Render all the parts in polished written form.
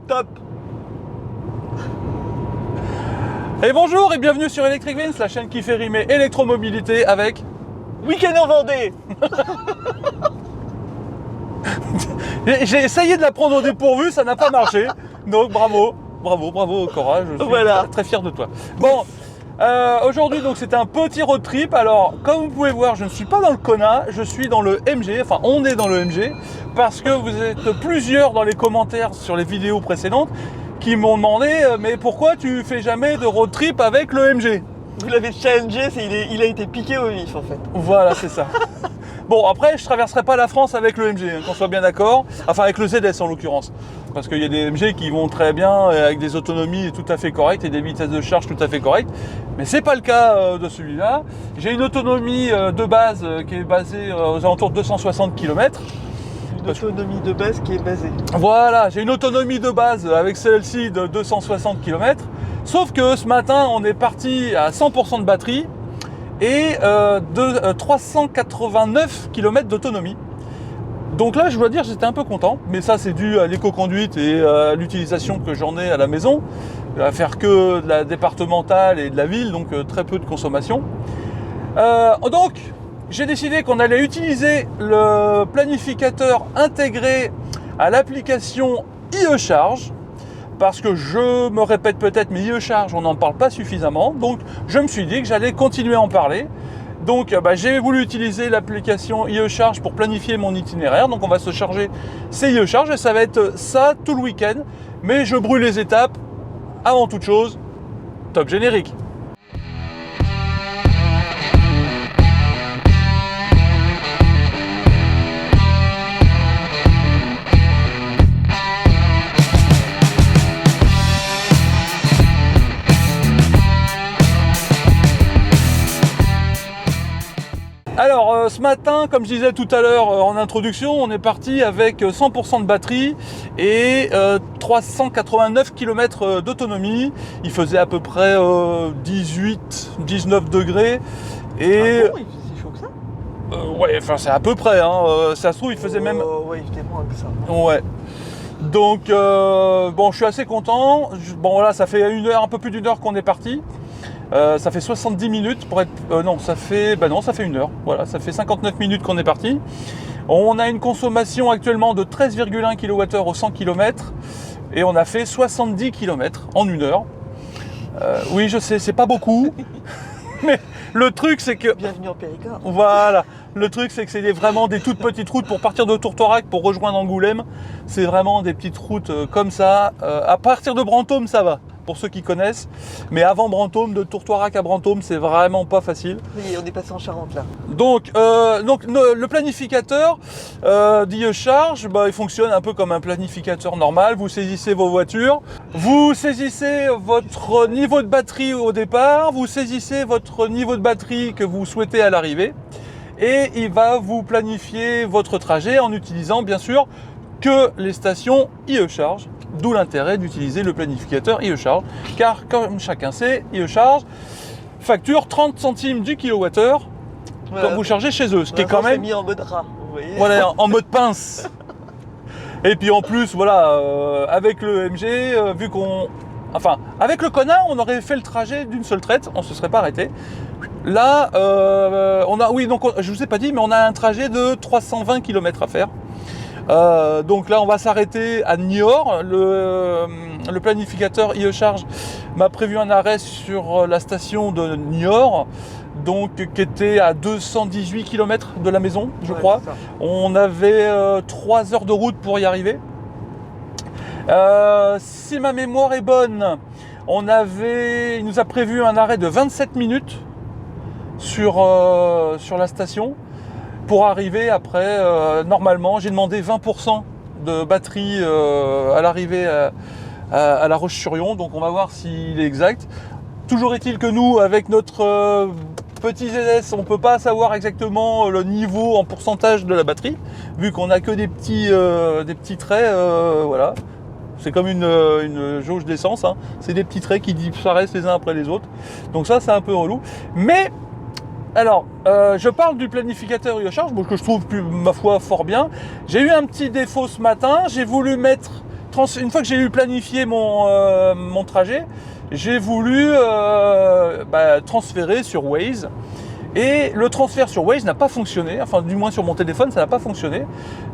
Top. Et bonjour et bienvenue sur Electric Vince, la chaîne qui fait rimer électromobilité avec... Week-end en Vendée. J'ai essayé de la prendre au dépourvu, ça n'a pas marché. Donc bravo courage, je suis Voilà. très fier de toi. Bon, aujourd'hui donc c'était un petit road trip. Alors comme vous pouvez voir, je ne suis pas dans le Kona, je suis dans le MG, enfin on est dans le MG, parce que vous êtes plusieurs dans les commentaires sur les vidéos précédentes qui m'ont demandé mais pourquoi tu fais jamais de road trip avec le MG? Vous l'avez challengé, il a été piqué au vif en fait. Voilà, c'est ça. Bon, après, je traverserai pas la France avec le MG, qu'on soit bien d'accord. Enfin, avec le ZS en l'occurrence. Parce qu'il y a des MG qui vont très bien, avec des autonomies tout à fait correctes et des vitesses de charge tout à fait correctes. Mais c'est pas le cas de celui-là. J'ai une autonomie de base qui est basée aux alentours de 260 km. Une autonomie de base qui est basée. Voilà, j'ai une autonomie de base avec celle-ci de 260 km. Sauf que ce matin, on est parti à 100% de batterie et de 389 km d'autonomie. Donc là, je dois dire, j'étais un peu content, mais ça c'est dû à l'éco-conduite et à l'utilisation que j'en ai à la maison, à faire que de la départementale et de la ville, donc très peu de consommation. Donc, j'ai décidé qu'on allait utiliser le planificateur intégré à l'application IE-Charge, parce que je me répète peut-être, mais IE-Charge, on n'en parle pas suffisamment, donc je me suis dit que j'allais continuer à en parler. Donc j'ai voulu utiliser l'application IE-Charge pour planifier mon itinéraire, donc on va se charger ces IE-Charge et ça va être ça tout le week-end, mais je brûle les étapes. Avant toute chose, top générique. Alors ce matin, comme je disais tout à l'heure en introduction, on est parti avec 100% de batterie et 389 km d'autonomie. Il faisait à peu près 18-19 degrés. Et Ah bon, il faisait si chaud que ça? ouais, enfin c'est à peu près, hein. Ça se trouve, il faisait même... Ouais, il faisait moins que ça. Ouais. Donc bon, je suis assez content. Bon voilà, ça fait un peu plus d'une heure qu'on est parti. Ça fait 70 minutes pour être... non, ça fait 1 heure. Voilà, ça fait 59 minutes qu'on est parti. On a une consommation actuellement de 13,1 kWh au 100 km et on a fait 70 km en 1 heure. Oui, je sais, c'est pas beaucoup. Mais le truc, c'est que... Bienvenue en Périgord. Voilà. Le truc, c'est que c'est vraiment des toutes petites routes pour partir de Tourtorac pour rejoindre Angoulême. C'est vraiment des petites routes comme ça. À partir de Brantôme, ça va, pour ceux qui connaissent. Mais avant Brantôme, de Tourtorac à Brantôme, c'est vraiment pas facile. Oui, on est passé en Charente là. Donc le planificateur d'IE-Charge, il fonctionne un peu comme un planificateur normal. Vous saisissez vos voitures, vous saisissez votre niveau de batterie au départ, vous saisissez votre niveau de batterie que vous souhaitez à l'arrivée, et il va vous planifier votre trajet en utilisant bien sûr que les stations IE-Charge. D'où l'intérêt d'utiliser le planificateur IE-Charge, car comme chacun sait, IE-Charge facture 30 centimes du kilowattheure quand vous chargez chez eux, ce qui est quand même mis en mode rat, vous voyez. voilà, en mode pince. Et puis en plus, voilà, avec le MG, vu qu'on... Enfin, avec le Kona, on aurait fait le trajet d'une seule traite, on ne se serait pas arrêté. Là, on a... Oui, donc je ne vous ai pas dit, mais on a un trajet de 320 km à faire. Donc là, on va s'arrêter à Niort. Le planificateur IE-Charge m'a prévu un arrêt sur la station de Niort, donc qui était à 218 km de la maison, je crois. On avait 3 heures de route pour y arriver. Si ma mémoire est bonne, il nous a prévu un arrêt de 27 minutes sur la station. Pour arriver après, normalement, j'ai demandé 20% de batterie à l'arrivée à La Roche-sur-Yon, donc on va voir s'il est exact. Toujours est-il que nous, avec notre petit ZS, on ne peut pas savoir exactement le niveau en pourcentage de la batterie, vu qu'on n'a que des petits traits, voilà. C'est comme une jauge d'essence, hein. C'est des petits traits qui disparaissent les uns après les autres. Donc ça, c'est un peu relou. Mais alors, je parle du planificateur IE-Charge, que je trouve, ma foi, fort bien. J'ai eu un petit défaut ce matin. J'ai voulu mettre une fois que j'ai eu planifié mon trajet, j'ai voulu transférer sur Waze. Et le transfert sur Waze n'a pas fonctionné, enfin du moins sur mon téléphone ça n'a pas fonctionné.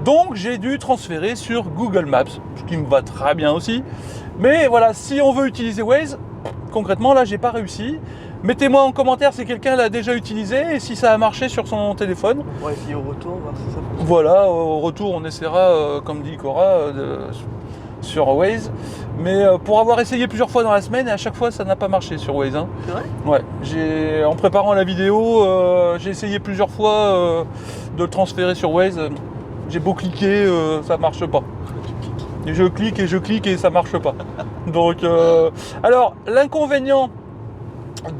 Donc j'ai dû transférer sur Google Maps, ce qui me va très bien aussi. Mais voilà, si on veut utiliser Waze, concrètement là j'ai pas réussi. Mettez-moi en commentaire si quelqu'un l'a déjà utilisé et si ça a marché sur son téléphone. On va essayer au retour, voir si ça fonctionne. Voilà, au retour on essaiera, comme dit Cora, sur Waze. Mais pour avoir essayé plusieurs fois dans la semaine, et à chaque fois ça n'a pas marché sur Waze. Hein. C'est vrai ? Ouais, en préparant la vidéo, j'ai essayé plusieurs fois de le transférer sur Waze. J'ai beau cliquer, ça marche pas. Et je clique et ça marche pas. Donc, alors l'inconvénient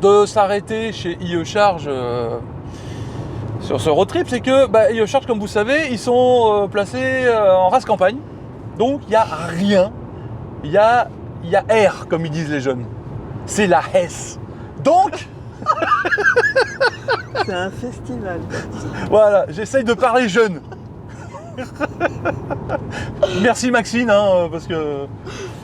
de s'arrêter chez IE Charge sur ce road trip, c'est que IE Charge, comme vous savez, ils sont placés en race campagne. Donc il n'y a rien. Il y a R, comme ils disent les jeunes. C'est la Hesse. Donc, c'est un festival. voilà, j'essaye de parler jeune. Merci Maxine, hein, parce que...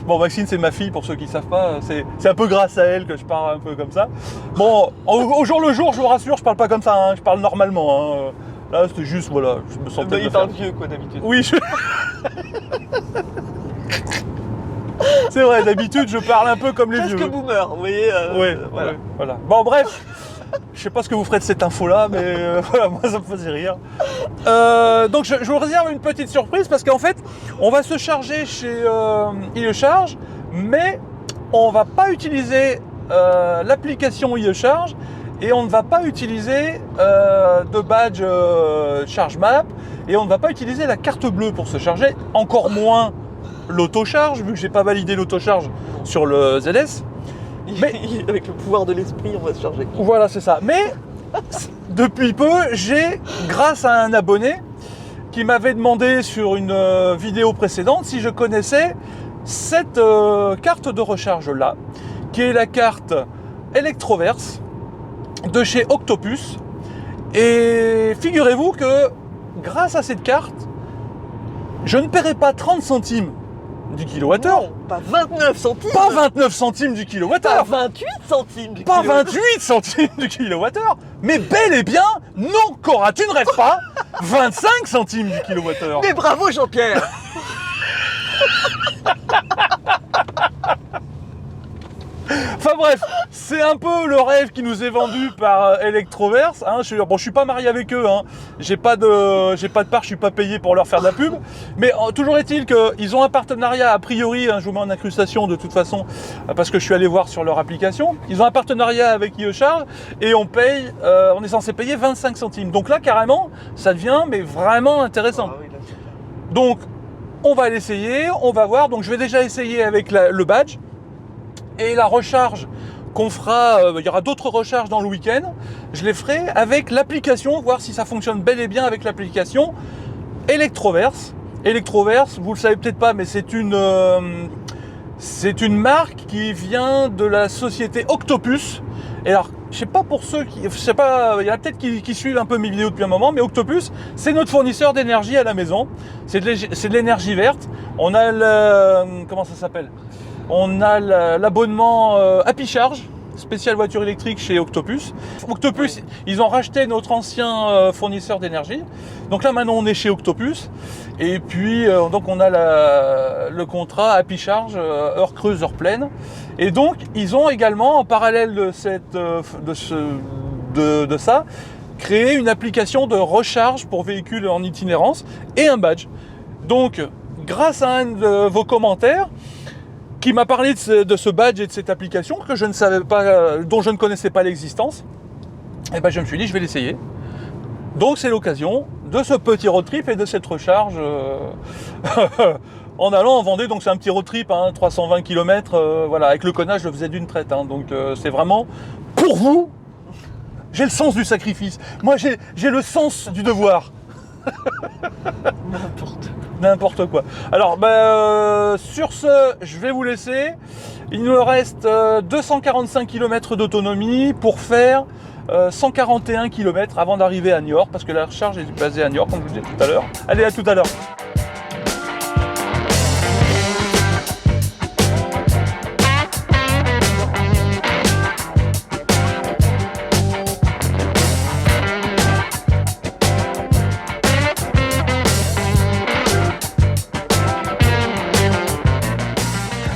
Bon, Maxine, c'est ma fille, pour ceux qui ne savent pas. C'est un peu grâce à elle que je parle un peu comme ça. Bon, au jour le jour, je vous rassure, je parle pas comme ça, hein, je parle normalement. Hein. Là, c'était juste, voilà, je me sentais... Il parle vieux, quoi, d'habitude. Oui, c'est vrai, d'habitude, je parle un peu comme les vieux. Presque boomer, vous voyez. Voilà. Bon, bref, je sais pas ce que vous ferez de cette info-là, mais voilà, moi, ça me faisait rire. Donc, je vous réserve une petite surprise, parce qu'en fait, on va se charger chez IE Charge, mais on va pas utiliser l'application IE Charge, et on ne va pas utiliser de badge Charge Map, et on ne va pas utiliser la carte bleue pour se charger, encore moins l'autocharge, vu que j'ai pas validé l'autocharge sur le ZS. Mais avec le pouvoir de l'esprit, on va se charger. Voilà, c'est ça. Mais depuis peu, j'ai, grâce à un abonné qui m'avait demandé sur une vidéo précédente si je connaissais cette carte de recharge-là, qui est la carte Electroverse de chez Octopus. Et figurez-vous que grâce à cette carte, je ne paierai pas 30 centimes du kilowattheure. Non, pas 29 centimes. Pas 29 centimes du kilowattheure. Pas 28 centimes du Pas kilowattheure. 28 centimes du kilowattheure. Mais bel et bien, non, Cora, tu ne rêves pas, 25 centimes du kilowattheure. Mais bravo Jean-Pierre. Enfin bref, c'est un peu le rêve qui nous est vendu par Electroverse. Hein. Je suis pas marié avec eux, hein. J'ai pas de part, je suis pas payé pour leur faire de la pub. Mais toujours est-il qu'ils ont un partenariat, a priori, hein, je vous mets en incrustation de toute façon, parce que je suis allé voir sur leur application. Ils ont un partenariat avec IE Charge et on est censé payer 25 centimes. Donc là, carrément, ça devient mais vraiment intéressant. Ah oui, là, c'est bien. Donc, on va l'essayer, on va voir. Donc, je vais déjà essayer avec le badge. Et la recharge qu'on fera, il y aura d'autres recharges dans le week-end, je les ferai avec l'application, voir si ça fonctionne bel et bien avec l'application Electroverse. Electroverse, vous le savez peut-être pas, mais c'est une marque qui vient de la société Octopus. Et alors, je sais pas pour ceux qui, je sais pas, il y en a peut-être qui suivent un peu mes vidéos depuis un moment, mais Octopus, c'est notre fournisseur d'énergie à la maison. C'est de l'énergie verte. On a comment ça s'appelle ? On a l'abonnement Happy Charge, spécial voiture électrique chez Octopus. Octopus, ils ont racheté notre ancien fournisseur d'énergie. Donc là, maintenant, on est chez Octopus. Et puis, donc, on a le contrat Happy Charge, heure creuse, heure pleine. Et donc, ils ont également, en parallèle de ça, créé une application de recharge pour véhicules en itinérance et un badge. Donc, grâce à un de vos commentaires, qui m'a parlé de ce badge et de cette application que je ne savais pas, dont je ne connaissais pas l'existence, et ben je me suis dit je vais l'essayer. Donc c'est l'occasion de ce petit road trip et de cette recharge en allant en Vendée. Donc c'est un petit road trip, hein, 320 km, voilà, avec le Kona je le faisais d'une traite, hein, donc c'est vraiment pour vous. J'ai le sens du sacrifice. Moi j'ai le sens du devoir. N'importe quoi. Alors, sur ce, je vais vous laisser. Il nous reste 245 km d'autonomie pour faire 141 km avant d'arriver à Niort, parce que la recharge est basée à Niort, comme je vous disais tout à l'heure. Allez, à tout à l'heure.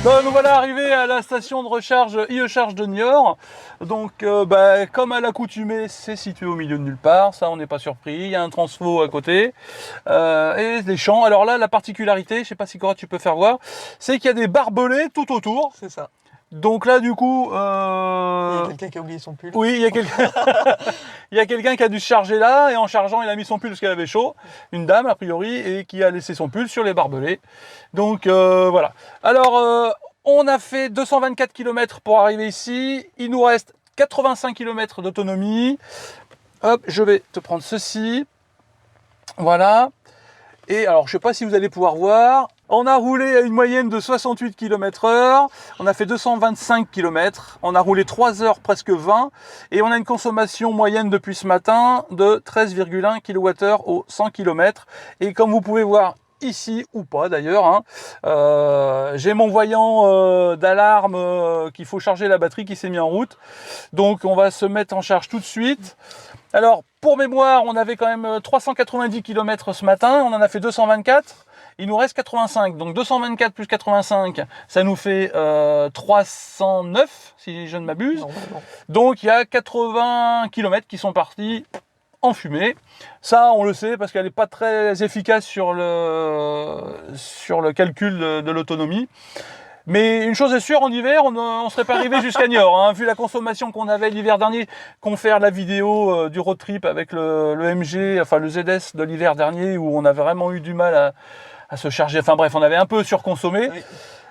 Donc nous voilà arrivés à la station de recharge IE-Charge de Niort. Donc comme à l'accoutumée, c'est situé au milieu de nulle part, ça on n'est pas surpris. Il y a un transfo à côté et des champs. Alors là, la particularité, je ne sais pas si Cora tu peux faire voir, c'est qu'il y a des barbelés tout autour. C'est ça. Donc là du coup... Il y a quelqu'un qui a oublié son pull. Oui, il y a quelqu'un il y a quelqu'un qui a dû se charger là, et en chargeant, il a mis son pull parce qu'elle avait chaud. Une dame, a priori, et qui a laissé son pull sur les barbelés. Donc voilà. Alors, on a fait 224 km pour arriver ici. Il nous reste 85 km d'autonomie. Hop, je vais te prendre ceci. Voilà. Et alors, je ne sais pas si vous allez pouvoir voir. On a roulé à une moyenne de 68 km/h. On a fait 225 km. On a roulé 3 heures, presque 20. Et on a une consommation moyenne depuis ce matin de 13,1 kWh au 100 km. Et comme vous pouvez voir ici, ou pas d'ailleurs, hein, j'ai mon voyant d'alarme qu'il faut charger la batterie qui s'est mis en route. Donc, on va se mettre en charge tout de suite. Alors, pour mémoire, on avait quand même 390 km ce matin, on en a fait 224, il nous reste 85. Donc 224 plus 85, ça nous fait 309, si je ne m'abuse. Donc il y a 80 km qui sont partis en fumée. Ça, on le sait parce qu'elle n'est pas très efficace sur le calcul de l'autonomie. Mais une chose est sûre, en hiver, on ne serait pas arrivé jusqu'à Niort, hein, vu la consommation qu'on avait l'hiver dernier, qu'on fait la vidéo du road trip avec le MG, enfin le ZS de l'hiver dernier, où on avait vraiment eu du mal à se charger. Enfin bref, on avait un peu surconsommé. Oui.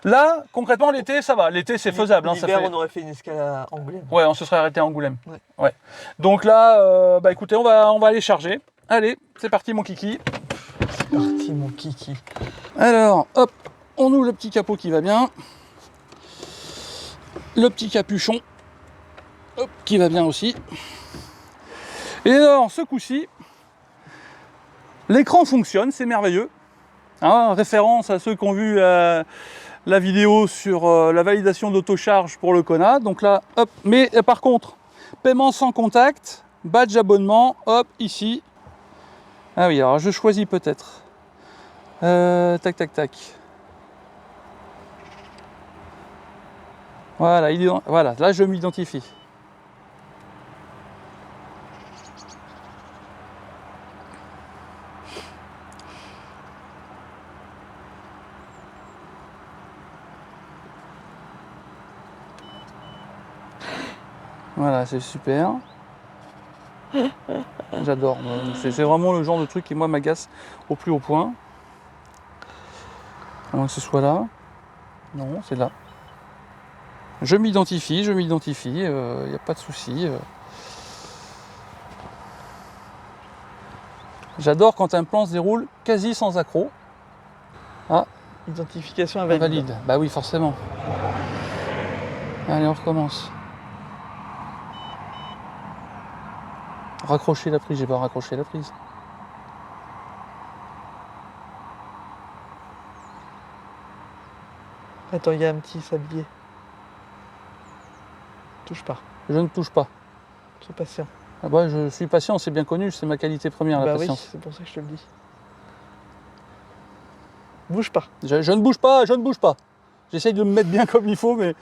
Là, concrètement, l'été, ça va. L'été, c'est faisable. L'hiver, on aurait fait une escale à Angoulême. Ouais, on se serait arrêté à Angoulême. Ouais. Donc là, écoutez, on va aller charger. Allez, c'est parti, mon kiki. C'est parti, mon kiki. Alors, hop. On ouvre le petit capot qui va bien. Le petit capuchon hop, qui va bien aussi. Et alors, ce coup-ci, l'écran fonctionne, c'est merveilleux. Hein, référence à ceux qui ont vu la vidéo sur la validation d'autocharge pour le Kona. Donc là, hop. Mais par contre, paiement sans contact, badge abonnement, hop, ici. Ah oui, alors je choisis peut-être. Tac, tac, tac. Voilà, voilà, là je m'identifie. Voilà, c'est super. J'adore. C'est vraiment le genre de truc qui moi m'agace au plus haut point. À moins que ce soit là. Non, c'est là. Je m'identifie, il n'y a pas de souci. J'adore quand un plan se déroule quasi sans accroc. Ah, identification invalide. Bah oui, forcément. Allez, on recommence. Raccrocher la prise, j'ai pas raccroché la prise. Attends, il y a un petit sablier. Touche pas. Je ne touche pas. Sois patient. Ah bah, je suis patient, c'est bien connu, c'est ma qualité première, la patience. Oui, c'est pour ça que je te le dis. Bouge pas. Je ne bouge pas, je ne bouge pas. J'essaye de me mettre bien comme il faut, mais...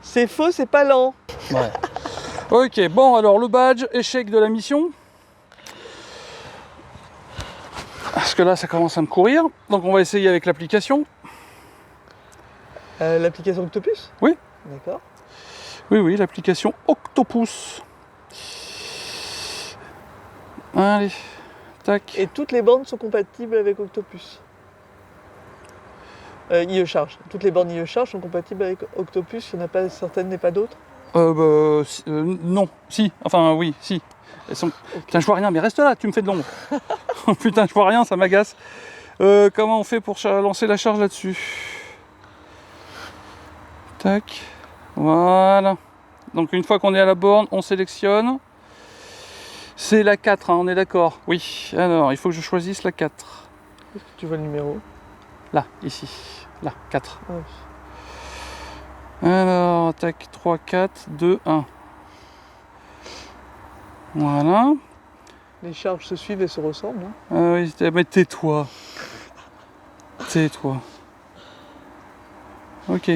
C'est faux, c'est pas lent. Ouais. Ok, bon, alors le badge, échec de la mission. Parce que là, ça commence à me courir. Donc, on va essayer avec l'application. L'application Octopus ? Oui. D'accord. Oui, l'application Octopus. Allez, tac. Et toutes les bornes sont compatibles avec Octopus. IE-Charge. Toutes les bornes IE-Charge sont compatibles avec Octopus. Il n'y en a pas certaines et pas d'autres ? Non, si. Enfin, oui, si. Elles sont... Okay. Putain, je vois rien, mais reste là, tu me fais de l'ombre. Putain, je vois rien, ça m'agace. Comment on fait pour lancer la charge là-dessus ? Tac. Voilà. Donc, une fois qu'on est à la borne, on sélectionne. C'est la 4, hein, on est d'accord. Oui. Alors, il faut que je choisisse la 4. Est-ce que tu vois le numéro ? Là, ici. Là, 4. Ah oui. Alors, tac, 3, 4, 2, 1. Voilà. Les charges se suivent et se ressemblent. Hein. Ah oui, mais tais-toi. Tais-toi. Ok.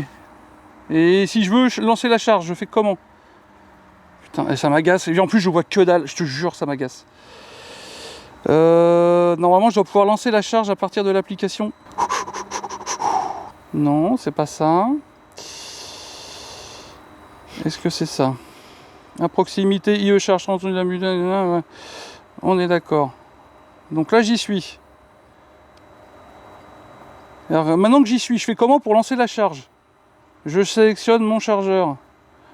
Et si je veux lancer la charge, je fais comment? Putain, ça m'agace. Et en plus, je vois que dalle. Je te jure, ça m'agace. Normalement, je dois pouvoir lancer la charge à partir de l'application. Non, c'est pas ça. Est-ce que c'est ça? À proximité, IE charge 30 de la musique. On est d'accord. Donc là, j'y suis. Alors, maintenant que j'y suis, je fais comment pour lancer la charge? Je sélectionne mon chargeur.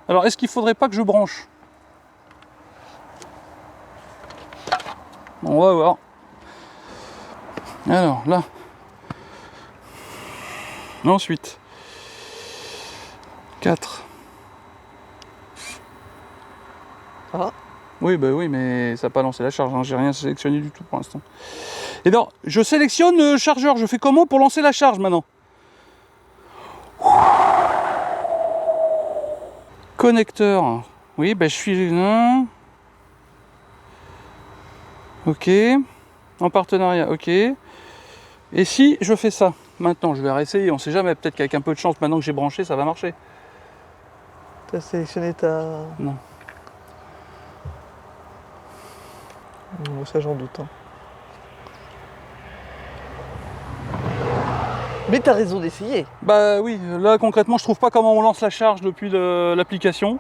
Alors, est-ce qu'il ne faudrait pas que je branche? On va voir. Alors, là. Ensuite. 4. Ah, Oui, bah oui, mais ça n'a pas lancé la charge. Hein. J'ai rien sélectionné du tout pour l'instant. Et donc, je sélectionne le chargeur. Je fais comment pour lancer la charge maintenant? Connecteur. Oui, ben je suis là. Ok. En partenariat, ok. Et si je fais ça? Maintenant, je vais réessayer. On sait jamais. Peut-être qu'avec un peu de chance, maintenant que j'ai branché, ça va marcher. tu as sélectionné ta... Non. Bon, ça j'en doute. Hein. Mais t'as raison d'essayer. Bah oui, là concrètement, je trouve pas comment on lance la charge depuis l'application.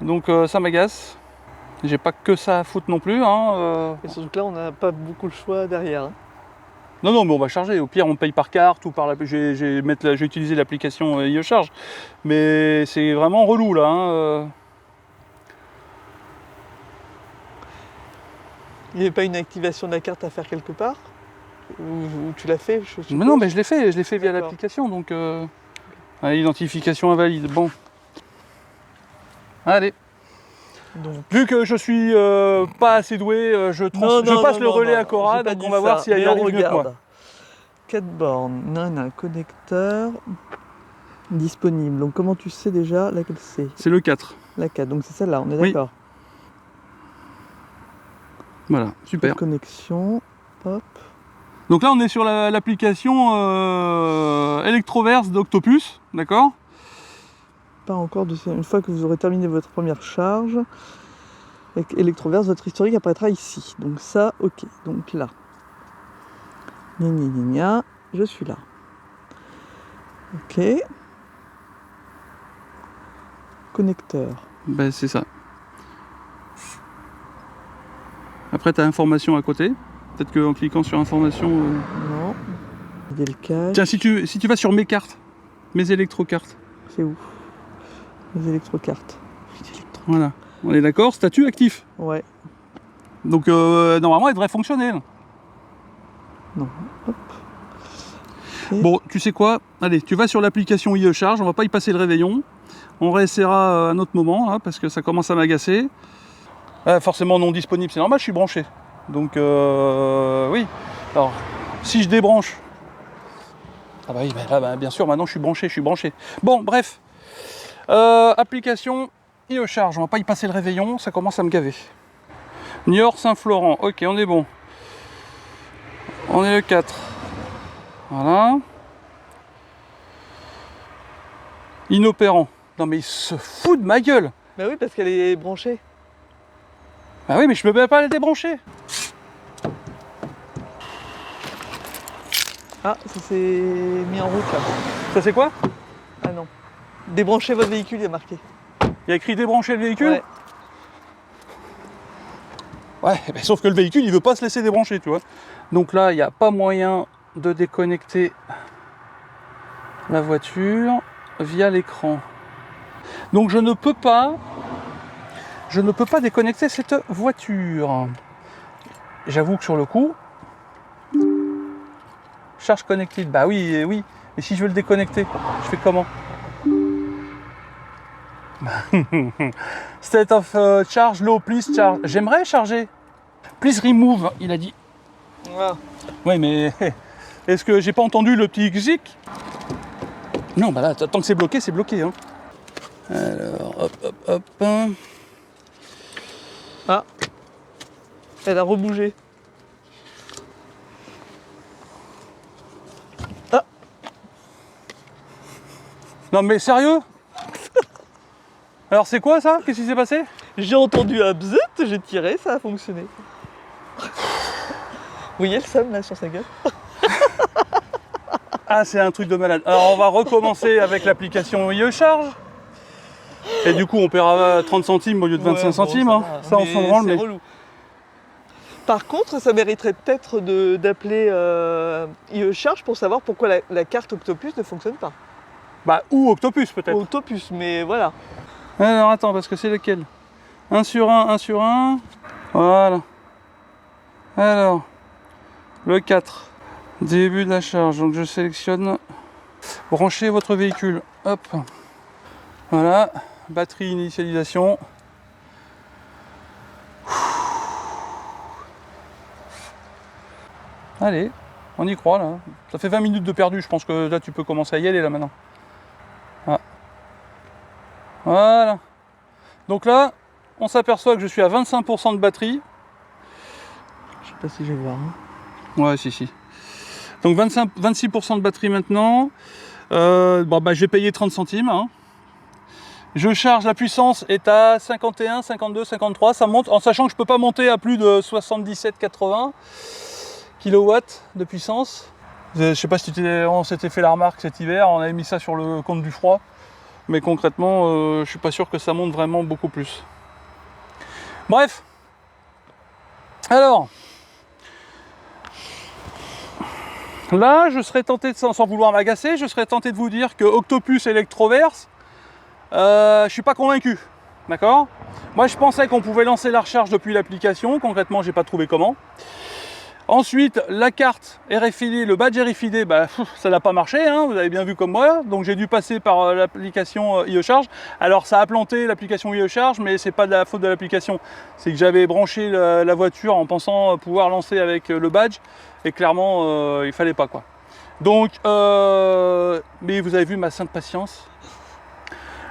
Donc ça m'agace. J'ai pas que ça à foutre non plus. Hein, Et surtout que là, on n'a pas beaucoup le choix derrière. Hein. Non, non, mais on va charger. Au pire, on paye par carte ou par la. J'ai utilisé l'application IE Charge. Mais c'est vraiment relou là. Hein. Il n'y avait pas une activation de la carte à faire quelque part? Ou tu l'as fait, je suppose. Mais non, mais je l'ai fait via D'accord. l'application. Donc, identification invalide. Bon. Allez. Donc, Vu que je suis pas assez doué, je passe le relais à Cora, donc on va voir si elle y arrive mieux que moi. 4 bornes, nana, connecteur disponible. Donc comment tu sais déjà laquelle c'est? C'est le 4. La 4, donc c'est celle-là, on est Oui. d'accord. Voilà, super. Connexion, hop. Donc là, on est sur l'application Electroverse d'Octopus, d'accord? Pas encore de... Une fois que vous aurez terminé votre première charge, avec Electroverse, votre historique apparaîtra ici. Donc ça, ok. Donc là. Gna gna gna gna, je suis là. Ok. Connecteur. Ben, c'est ça. Après, tu as information à côté. Peut-être qu'en cliquant sur information... Non. Vider le cache. Tiens, si tu vas sur mes cartes, mes électrocartes. C'est où? Les électrocartes. Voilà. On est d'accord, statut actif. Ouais. Donc, normalement, elle devrait fonctionner. Là. Non. Hop. Et... Bon, tu sais quoi? Allez, tu vas sur l'application IE Charge. On va pas y passer le réveillon. On réessayera à un autre moment, là, parce que ça commence à m'agacer. Forcément non disponible, c'est normal, je suis branché. Donc, oui. Alors, si je débranche... Ah bah oui, bah là, bah, bien sûr, maintenant je suis branché. Bon, bref. Application IE Charge, on va pas y passer le réveillon, ça commence à me gaver. Niort Saint-Florent, ok, on est bon. On est le 4. Voilà. Inopérant. Non mais il se fout de ma gueule. Bah oui, parce qu'elle est branchée. Bah oui, mais je peux même pas la débrancher. Ah, ça s'est mis en route là. Ça c'est quoi? Ah non. Débranchez votre véhicule, il y a marqué. Il y a écrit débrancher le véhicule? Ouais. Ouais, mais sauf que le véhicule, il veut pas se laisser débrancher, tu vois. Donc là, il n'y a pas moyen de déconnecter la voiture via l'écran. Donc je ne peux pas déconnecter cette voiture. J'avoue que sur le coup, charge connected, bah oui, oui. Et si je veux le déconnecter, je fais comment? State of charge low, please charge. J'aimerais charger. Please remove, il a dit. Ah. Oui, mais est-ce que j'ai pas entendu le petit xic? Non, bah là, tant que c'est bloqué, c'est bloqué. Hein. Alors, hop. Ah. Elle a rebougé. Ah. Non mais sérieux? Alors c'est quoi ça? Qu'est-ce qui s'est passé? J'ai entendu un bzut, j'ai tiré, ça a fonctionné. Vous voyez le seum là sur sa gueule? Ah, c'est un truc de malade. Alors on va recommencer avec l'application IE Charge. Et du coup on paiera 30 centimes au lieu de 25 centimes. Hein. Ça on s'en branle. Mais... relou. Par contre, ça mériterait peut-être d'appeler IE Charge pour savoir pourquoi la carte Octopus ne fonctionne pas. Bah, ou Octopus peut-être. Octopus, mais voilà. Alors attends, parce que c'est lequel? 1 sur 1, 1 sur 1. Voilà. Alors, le 4. Début de la charge. Donc je sélectionne brancher votre véhicule. Hop. Voilà. Batterie initialisation. Allez, on y croit là. Ça fait 20 minutes de perdu. Je pense que là tu peux commencer à y aller là maintenant. Ah. Voilà. Donc là, on s'aperçoit que je suis à 25% de batterie. Je sais pas si je vais voir. Hein. Ouais, si. Donc 26% de batterie maintenant. Bon, bah, j'ai payé 30 centimes. Hein. Je charge, la puissance est à 51, 52, 53. Ça monte, en sachant que je ne peux pas monter à plus de 77-80 kW de puissance. Je ne sais pas si on s'était fait la remarque cet hiver, on avait mis ça sur le compte du froid. Mais concrètement, je ne suis pas sûr que ça monte vraiment beaucoup plus. Bref. Alors. Là, je serais tenté, sans vouloir m'agacer, je serais tenté de vous dire que Octopus Electroverse, je suis pas convaincu. D'accord? Moi, je pensais qu'on pouvait lancer la recharge depuis l'application. Concrètement, j'ai pas trouvé comment. Ensuite, la carte RFID, le badge RFID, bah, ça n'a pas marché, hein, vous avez bien vu comme moi. Donc j'ai dû passer par l'application IE Charge. Alors ça a planté l'application IE Charge, mais c'est pas de la faute de l'application. C'est que j'avais branché la voiture en pensant pouvoir lancer avec le badge. Et clairement, il fallait pas quoi. Donc, mais vous avez vu ma sainte patience.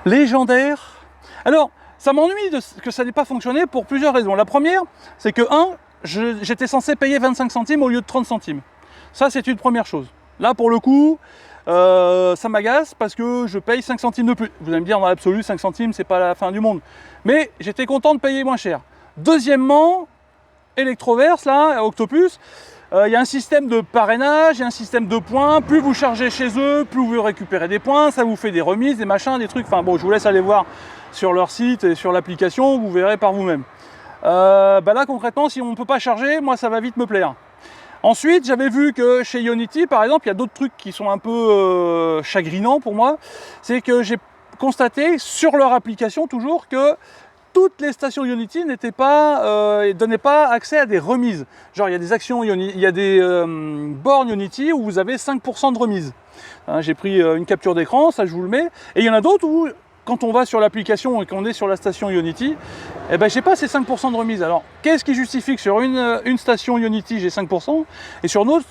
Légendaire. Alors, ça m'ennuie que ça n'ait pas fonctionné pour plusieurs raisons. La première, c'est que j'étais censé payer 25 centimes au lieu de 30 centimes. Ça, c'est une première chose. Là, pour le coup, ça m'agace parce que je paye 5 centimes de plus. Vous allez me dire, dans l'absolu, 5 centimes, c'est pas la fin du monde. Mais j'étais content de payer moins cher. Deuxièmement, Electroverse, là, Octopus, il y a un système de parrainage, il y a un système de points. Plus vous chargez chez eux, plus vous récupérez des points. Ça vous fait des remises, des machins, des trucs. Enfin bon, je vous laisse aller voir sur leur site et sur l'application, vous verrez par vous-même. Bah là concrètement, si on ne peut pas charger, moi ça va vite me plaire. Ensuite, j'avais vu que chez Ionity, par exemple, il y a d'autres trucs qui sont un peu chagrinants pour moi. C'est que j'ai constaté sur leur application toujours que toutes les stations Ionity donnaient pas accès à des remises. Genre il y a des actions Ionity, il y a des bornes Ionity où vous avez 5% de remise. Hein, j'ai pris une capture d'écran, ça je vous le mets. Et il y en a d'autres où quand on va sur l'application et qu'on est sur la station Ionity, eh ben j'ai pas ces 5% de remise. Alors qu'est-ce qui justifie que sur une station Ionity j'ai 5% et sur l'autre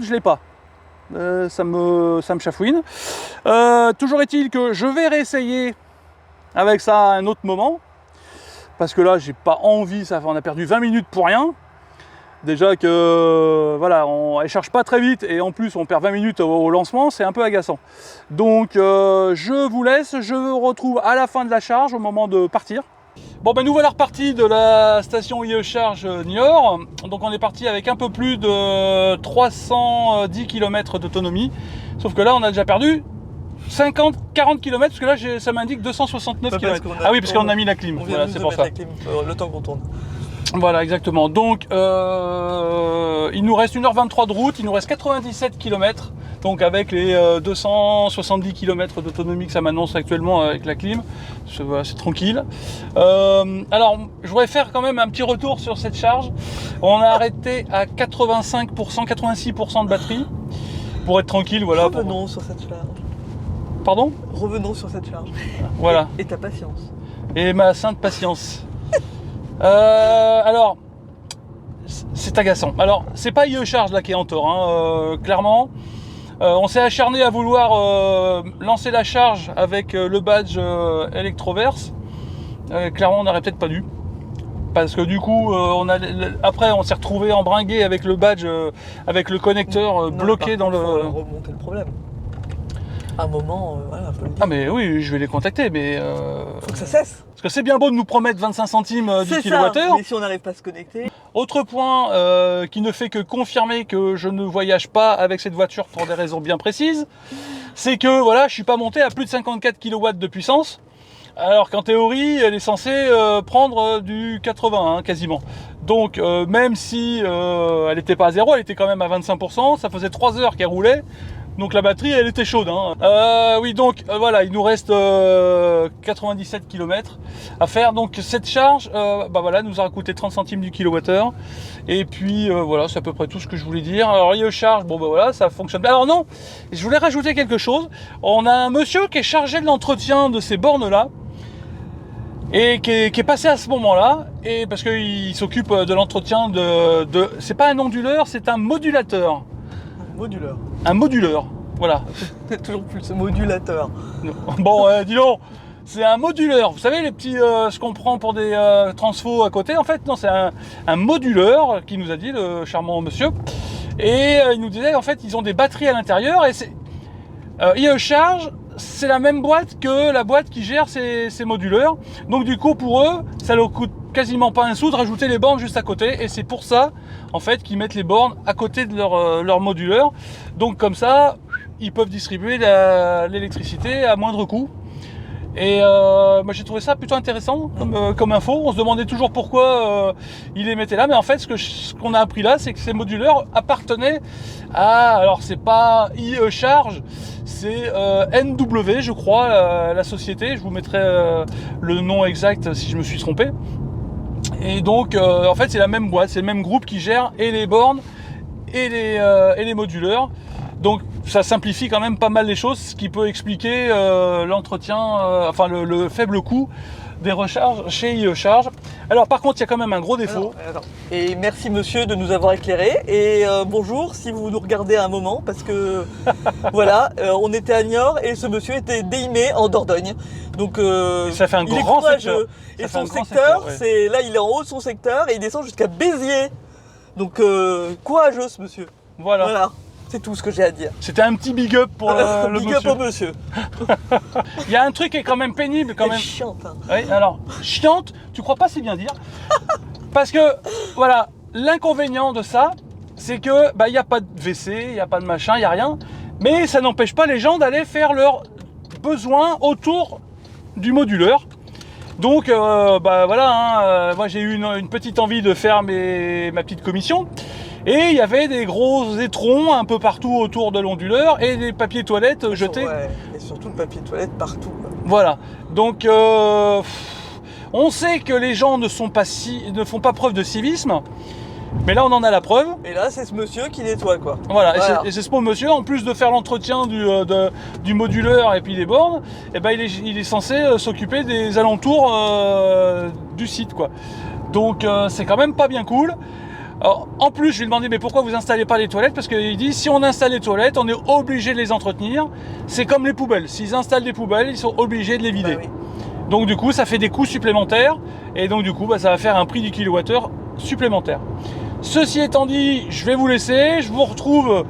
je l'ai pas? Ça me chafouine. Toujours est-il que je vais réessayer avec ça à un autre moment. Parce que là, j'ai pas envie, on a perdu 20 minutes pour rien. Déjà que, voilà, elle charge pas très vite et en plus on perd 20 minutes au lancement, c'est un peu agaçant. Donc je vous laisse, je vous retrouve à la fin de la charge, au moment de partir. Bon ben nous voilà repartis de la station IE Charge Niort. Donc on est parti avec un peu plus de 310 km d'autonomie. Sauf que là on a déjà perdu 40 km, parce que là ça m'indique 269 km. Ah oui, parce qu'on a mis la clim, voilà, c'est pour ça. Le temps qu'on tourne. Voilà, exactement. Donc il nous reste 1h23 de route, il nous reste 97 km. Donc avec les 270 km d'autonomie que ça m'annonce actuellement avec la clim, c'est tranquille. Alors, je voudrais faire quand même un petit retour sur cette charge. On a arrêté à 85%, 86% de batterie pour être tranquille. Voilà. Revenons sur cette charge. Pardon ? Revenons sur cette charge. Voilà. Et ta patience. Et ma sainte patience. Alors, c'est agaçant. Alors, c'est pas IE Charge là qui est en tort, hein, clairement. On s'est acharné à vouloir lancer la charge avec le badge Electroverse. Clairement, on n'aurait peut-être pas dû. parce que du coup, après on s'est retrouvé embringué avec le badge, avec le connecteur bloqué dans le... Faut remonter le problème. À un moment, voilà, faut le dire. Ah mais oui, je vais les contacter, mais... Faut que ça cesse. Parce que c'est bien beau de nous promettre 25 centimes du kilowattheure. Mais si on n'arrive pas à se connecter... Autre point qui ne fait que confirmer que je ne voyage pas avec cette voiture pour des raisons bien précises, c'est que voilà, je suis pas monté à plus de 54 kW de puissance, alors qu'en théorie, elle est censée prendre du 80 quasiment. Donc même si elle n'était pas à 0, elle était quand même à 25%, ça faisait 3 heures qu'elle roulait. Donc la batterie, elle était chaude. Oui, donc voilà, il nous reste 97 km à faire. Donc cette charge, voilà, nous aura coûté 30 centimes du kilowattheure. Et puis voilà, c'est à peu près tout ce que je voulais dire. Alors IE Charge, voilà, ça fonctionne bien. Alors non, je voulais rajouter quelque chose. On a un monsieur qui est chargé de l'entretien de ces bornes-là. Et qui est passé à ce moment-là, et parce qu'il s'occupe de l'entretien de... C'est pas un onduleur, c'est un modulateur. Moduleur. Un moduleur, voilà. Toujours plus modulateur. Bon, dis donc, c'est un moduleur. Vous savez, les petits, ce qu'on prend pour des transfos à côté, en fait, non, c'est un moduleur qui nous a dit, le charmant monsieur. Et il nous disait, en fait, ils ont des batteries à l'intérieur, et c'est IE Charge, c'est la même boîte que la boîte qui gère ces moduleurs. Donc du coup, pour eux, ça leur coûte quasiment pas un sou de rajouter les bornes juste à côté, et c'est pour ça en fait qu'ils mettent les bornes à côté de leur moduleur. Donc comme ça, ils peuvent distribuer l'électricité à moindre coût. Et moi j'ai trouvé ça plutôt intéressant comme info. On se demandait toujours pourquoi ils les mettaient là, mais en fait ce qu'on a appris là, c'est que ces moduleurs appartenaient à, alors c'est pas IE Charge, c'est NW je crois, la société. Je vous mettrai le nom exact si je me suis trompé. Et donc en fait c'est la même boîte, c'est le même groupe qui gère et les bornes et les moduleurs. Donc ça simplifie quand même pas mal les choses, ce qui peut expliquer l'entretien, enfin le faible coût des recharges chez IE Charge. Alors par contre il y a quand même un gros défaut. Et merci monsieur de nous avoir éclairé. Et bonjour si vous nous regardez à un moment, parce que voilà, on était à Niort et ce monsieur était déimé en Dordogne. Donc ça fait un grand secteur. Et son secteur, c'est là il est en haut de son secteur et il descend jusqu'à Béziers. Donc courageux ce monsieur. Voilà. C'est tout ce que j'ai à dire. C'était un petit big up pour le monsieur. Big up au monsieur. Il y a un truc qui est quand même pénible quand même. Chiante. Hein. Oui, alors, chiante, tu crois pas si bien dire. Parce que, voilà, l'inconvénient de ça, c'est que il n'y a pas de WC, il n'y a pas de machin, il n'y a rien. Mais ça n'empêche pas les gens d'aller faire leurs besoins autour du moduleur. Donc, voilà, moi j'ai eu une petite envie de faire ma petite commission. Et il y avait des gros étrons un peu partout autour de l'onduleur et des papiers toilettes jetés. Ouais, et surtout le papier toilette partout. Quoi. Voilà. Donc, on sait que les gens ne font pas preuve de civisme. Mais là, on en a la preuve. Et là, c'est ce monsieur qui nettoie, quoi. Voilà. Et c'est ce bon monsieur, en plus de faire l'entretien du moduleur et puis des bornes, eh ben, il est censé s'occuper des alentours du site, quoi. Donc, c'est quand même pas bien cool. Alors, en plus, je lui ai demandé mais pourquoi vous installez pas les toilettes, parce qu'il dit si on installe les toilettes, on est obligé de les entretenir. C'est comme les poubelles. S'ils installent des poubelles, ils sont obligés de les vider. Oui. Donc du coup, ça fait des coûts supplémentaires et donc du coup, ça va faire un prix du kilowattheure supplémentaire. Ceci étant dit, je vais vous laisser. Je vous retrouve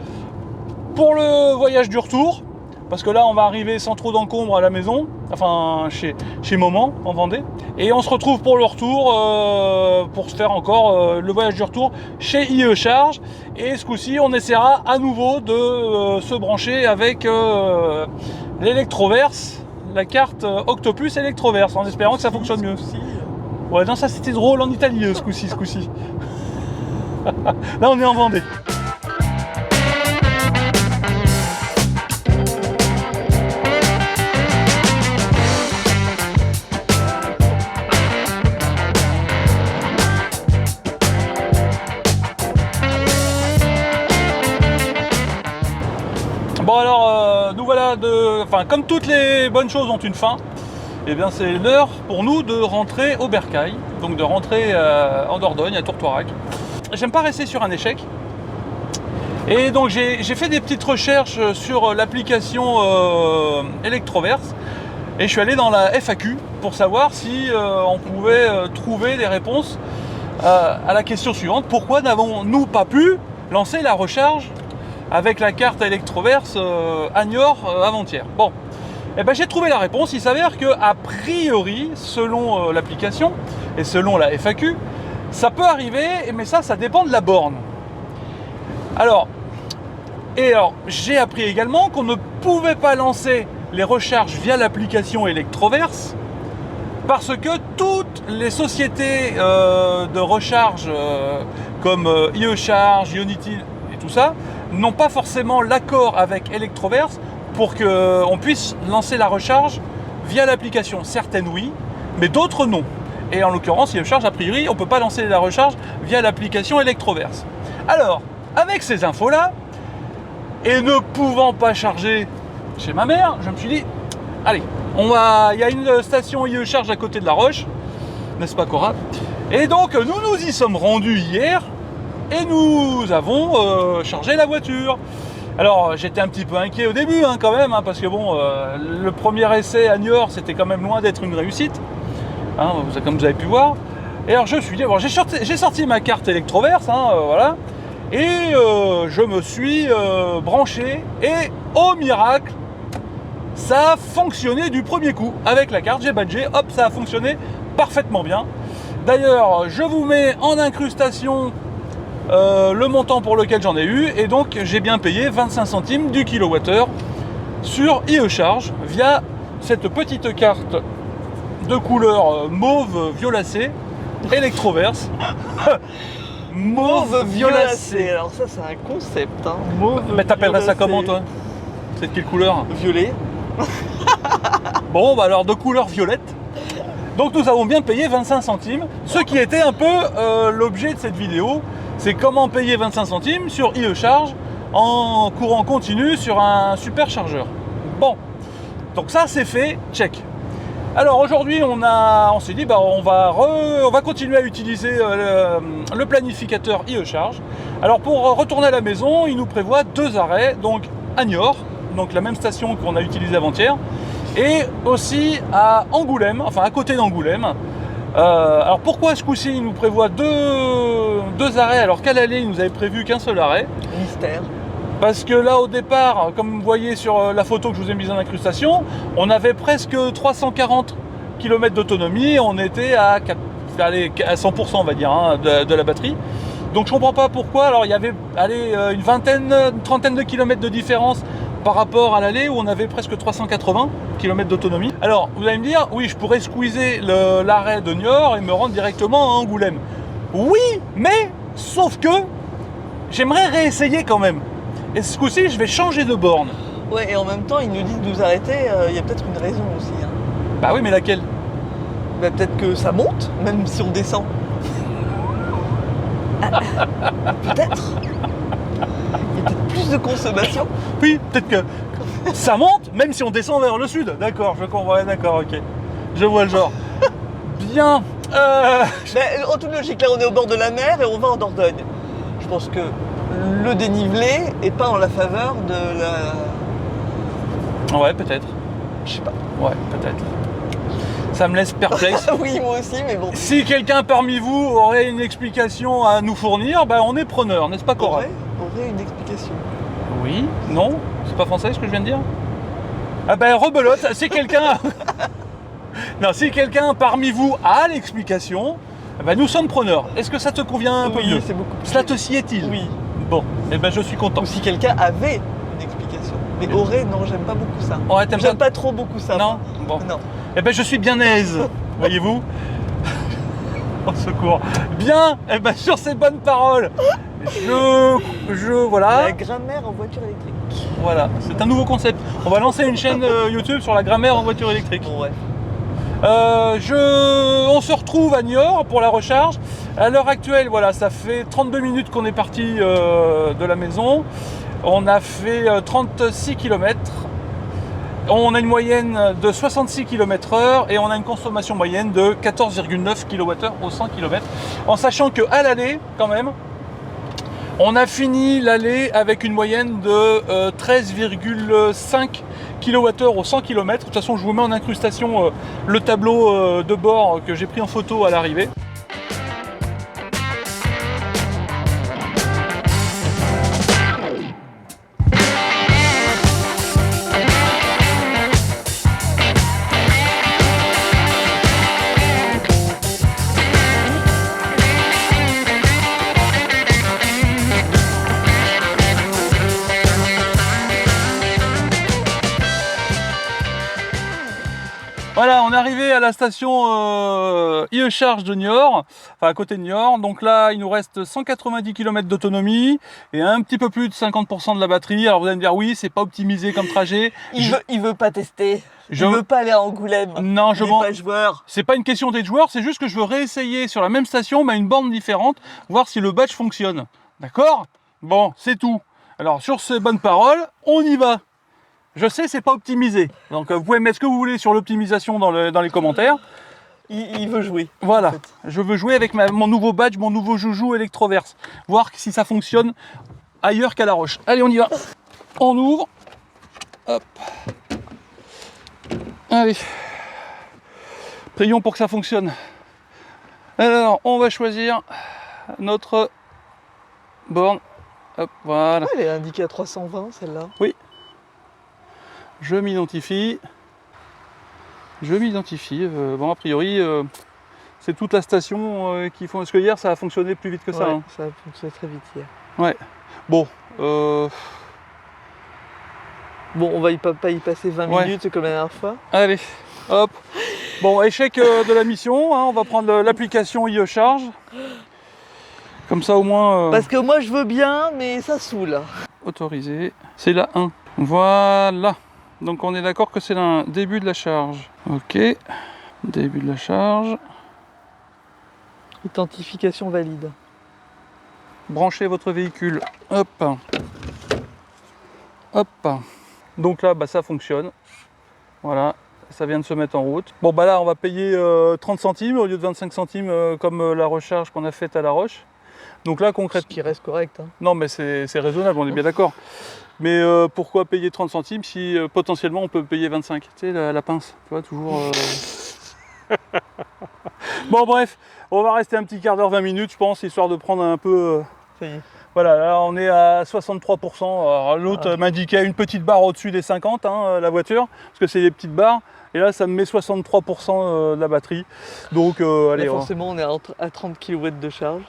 pour le voyage du retour, parce que là, on va arriver sans trop d'encombre à la maison, enfin chez Maman en Vendée. Et on se retrouve pour le retour, pour se faire encore le voyage du retour chez IE Charge. Et ce coup-ci, on essaiera à nouveau de se brancher avec l'Electroverse, la carte Octopus Electroverse, en espérant que ça fonctionne mieux. Ouais, non, ça c'était drôle en Italie ce coup-ci. Là, on est en Vendée. Bon alors, nous voilà, comme toutes les bonnes choses ont une fin, et bien c'est l'heure pour nous de rentrer au Bercail, donc de rentrer en Dordogne, à Tourtoirac. J'aime pas rester sur un échec, et donc j'ai fait des petites recherches sur l'application Electroverse, et je suis allé dans la FAQ pour savoir si on pouvait trouver des réponses à la question suivante, pourquoi n'avons-nous pas pu lancer la recharge avec la carte Electroverse à Niort avant-hier? Bon, eh ben, j'ai trouvé la réponse. Il s'avère que a priori, selon l'application et selon la FAQ, ça peut arriver, mais ça dépend de la borne. Alors, j'ai appris également qu'on ne pouvait pas lancer les recharges via l'application Electroverse parce que toutes les sociétés de recharge comme IE-Charge, Ionity et tout ça n'ont pas forcément l'accord avec Electroverse pour qu'on puisse lancer la recharge via l'application. Certaines oui, mais d'autres non. Et en l'occurrence, IE-Charge, a priori, on ne peut pas lancer la recharge via l'application Electroverse. Alors, avec ces infos-là, et ne pouvant pas charger chez ma mère, je me suis dit, allez, il y a une station IE-Charge à côté de la Roche, n'est-ce pas Cora? Et donc, nous y sommes rendus hier, et nous avons chargé la voiture. Alors, j'étais un petit peu inquiet au début, quand même, parce que bon, le premier essai à Niort, c'était quand même loin d'être une réussite, comme vous avez pu voir. Et alors, je me suis dit, bon, j'ai sorti ma carte Electroverse, voilà, et je me suis branché, et au miracle, ça a fonctionné du premier coup. Avec la carte, j'ai badgé, hop, ça a fonctionné parfaitement bien. D'ailleurs, je vous mets en incrustation le montant pour lequel j'en ai eu, et donc j'ai bien payé 25 centimes du kilowattheure sur IE-Charge via cette petite carte de couleur mauve violacé Electroverse. Mauve violacé. Alors ça c'est un concept, mauve. Mais t'appellerais ça comment toi? C'est de quelle couleur? Violet. Bon, bah alors de couleur violette. Donc nous avons bien payé 25 centimes, ce qui était un peu l'objet de cette vidéo. C'est comment payer 25 centimes sur IE-Charge en courant continu sur un superchargeur. Bon, donc ça c'est fait, check. Alors aujourd'hui on s'est dit on va continuer à utiliser le planificateur IE-Charge. Alors pour retourner à la maison, il nous prévoit 2 arrêts, donc à Niort, donc la même station qu'on a utilisée avant-hier, et aussi à Angoulême, enfin à côté d'Angoulême. Alors pourquoi ce coup-ci il nous prévoit deux arrêts alors qu'à l'aller il nous avait prévu qu'un seul arrêt? Mystère. Parce que là au départ, comme vous voyez sur la photo que je vous ai mise en incrustation, on avait presque 340 km d'autonomie, on était à 100% on va dire de la batterie. Donc je comprends pas pourquoi. Alors il y avait une trentaine de kilomètres de différence par rapport à l'aller où on avait presque 380 km d'autonomie. Alors vous allez me dire, oui, je pourrais squeezer l'arrêt de Niort et me rendre directement à Angoulême. Oui, mais sauf que j'aimerais réessayer quand même. Et ce coup-ci, je vais changer de borne. Ouais, et en même temps, ils nous disent de nous arrêter, il y a peut-être une raison aussi. Bah oui, mais laquelle? Bah peut-être que ça monte, même si on descend. Peut-être. Il y a peut-être plus de consommation. Oui, peut-être que ça monte, même si on descend vers le sud. D'accord, je comprends. Ouais, d'accord, ok. Je vois le genre. Bien. Mais en toute logique, là, on est au bord de la mer et on va en Dordogne. Je pense que le dénivelé est pas en la faveur de la... Ouais, peut-être. Je sais pas. Ouais, peut-être. Ça me laisse perplexe. Oui, moi aussi, mais bon. Si quelqu'un parmi vous aurait une explication à nous fournir, on est preneur, n'est-ce pas, Cora? Aurait une explication. Oui, non? C'est pas français ce que je viens de dire? Ah rebelote, si quelqu'un... Non, si quelqu'un parmi vous a l'explication, nous sommes preneurs. Est-ce que ça te convient un peu mieux? C'est beaucoup plus... Cela te sied-il? Oui. Bon, je suis content. Ou si quelqu'un avait une explication. Mais aurait, non, j'aime pas beaucoup ça. Ouais, j'aime pas trop beaucoup ça. Non? Bon. Non. Je suis bien aise, voyez-vous. Au secours. Bien, sur ces bonnes paroles, voilà. La grammaire en voiture électrique. Voilà, c'est un nouveau concept. On va lancer une chaîne YouTube sur la grammaire en voiture électrique. Ouais. On se retrouve à Niort pour la recharge. À l'heure actuelle, voilà, ça fait 32 minutes qu'on est parti de la maison. On a fait 36 km. On a une moyenne de 66 km/h et on a une consommation moyenne de 14,9 kWh au 100 km. En sachant qu'à l'aller, quand même, on a fini l'aller avec une moyenne de 13,5 kWh au 100 km. De toute façon, je vous mets en incrustation le tableau de bord que j'ai pris en photo à l'arrivée. arrivé à la station IE Charge de Niort, enfin à côté de Niort. Donc là, il nous reste 190 km d'autonomie et un petit peu plus de 50% de la batterie. Alors vous allez me dire, oui, c'est pas optimisé comme trajet. Il veut pas tester. Il veut pas aller à Angoulême. Non, il n'est pas joueur. C'est pas une question d'être joueur, c'est juste que je veux réessayer sur la même station, mais à une borne différente, voir si le badge fonctionne. D'accord? Bon, c'est tout. Alors sur ces bonnes paroles, on y va. Je sais, c'est pas optimisé. Donc vous pouvez mettre ce que vous voulez sur l'optimisation dans les commentaires. Il veut jouer. Voilà, En fait. je veux jouer avec mon nouveau badge, mon nouveau joujou Electroverse. Voir si ça fonctionne ailleurs qu'à La Roche. Allez, on y va. On ouvre. Hop. Allez. Prions pour que ça fonctionne. Alors, on va choisir notre borne. Hop, voilà. Ouais, elle est indiquée à 320, celle-là. Oui. Je m'identifie. Bon, a priori, c'est toute la station qui font. Parce que hier, ça a fonctionné plus vite que ça. Ouais, Hein. ça a fonctionné très vite hier. Ouais. Bon. Bon, on va pas y passer 20 Ouais. minutes comme la dernière fois. Allez. Hop. Bon, échec de la mission. Hein. On va prendre l'application IE Charge. Comme ça, au moins. Parce que moi, je veux bien, mais ça saoule. Autorisé. C'est la 1. Voilà. Donc on est d'accord que c'est le début de la charge. Ok. Début de la charge. Identification valide. Branchez votre véhicule. Hop. Hop. Donc là, bah, ça fonctionne. Voilà. Ça vient de se mettre en route. Bon, bah là, on va payer 30 centimes au lieu de 25 centimes comme la recharge qu'on a faite à La Roche. Donc là, Ce concrètement. qui reste correct. Hein. Non, mais c'est raisonnable, on est bien d'accord. Mais pourquoi payer 30 centimes si potentiellement on peut payer 25? Tu sais, la pince, tu vois, toujours. Bon, bref, on va rester un petit quart d'heure, 20 minutes, je pense, histoire de prendre un peu. Ça y est. Voilà, là on est à 63%. Alors, l'autre m'indiquait une petite barre au-dessus des 50, hein, la voiture, parce que c'est des petites barres. Et là, ça me met 63% de la batterie. Donc, allez, Là, forcément, on est à 30 kW de charge.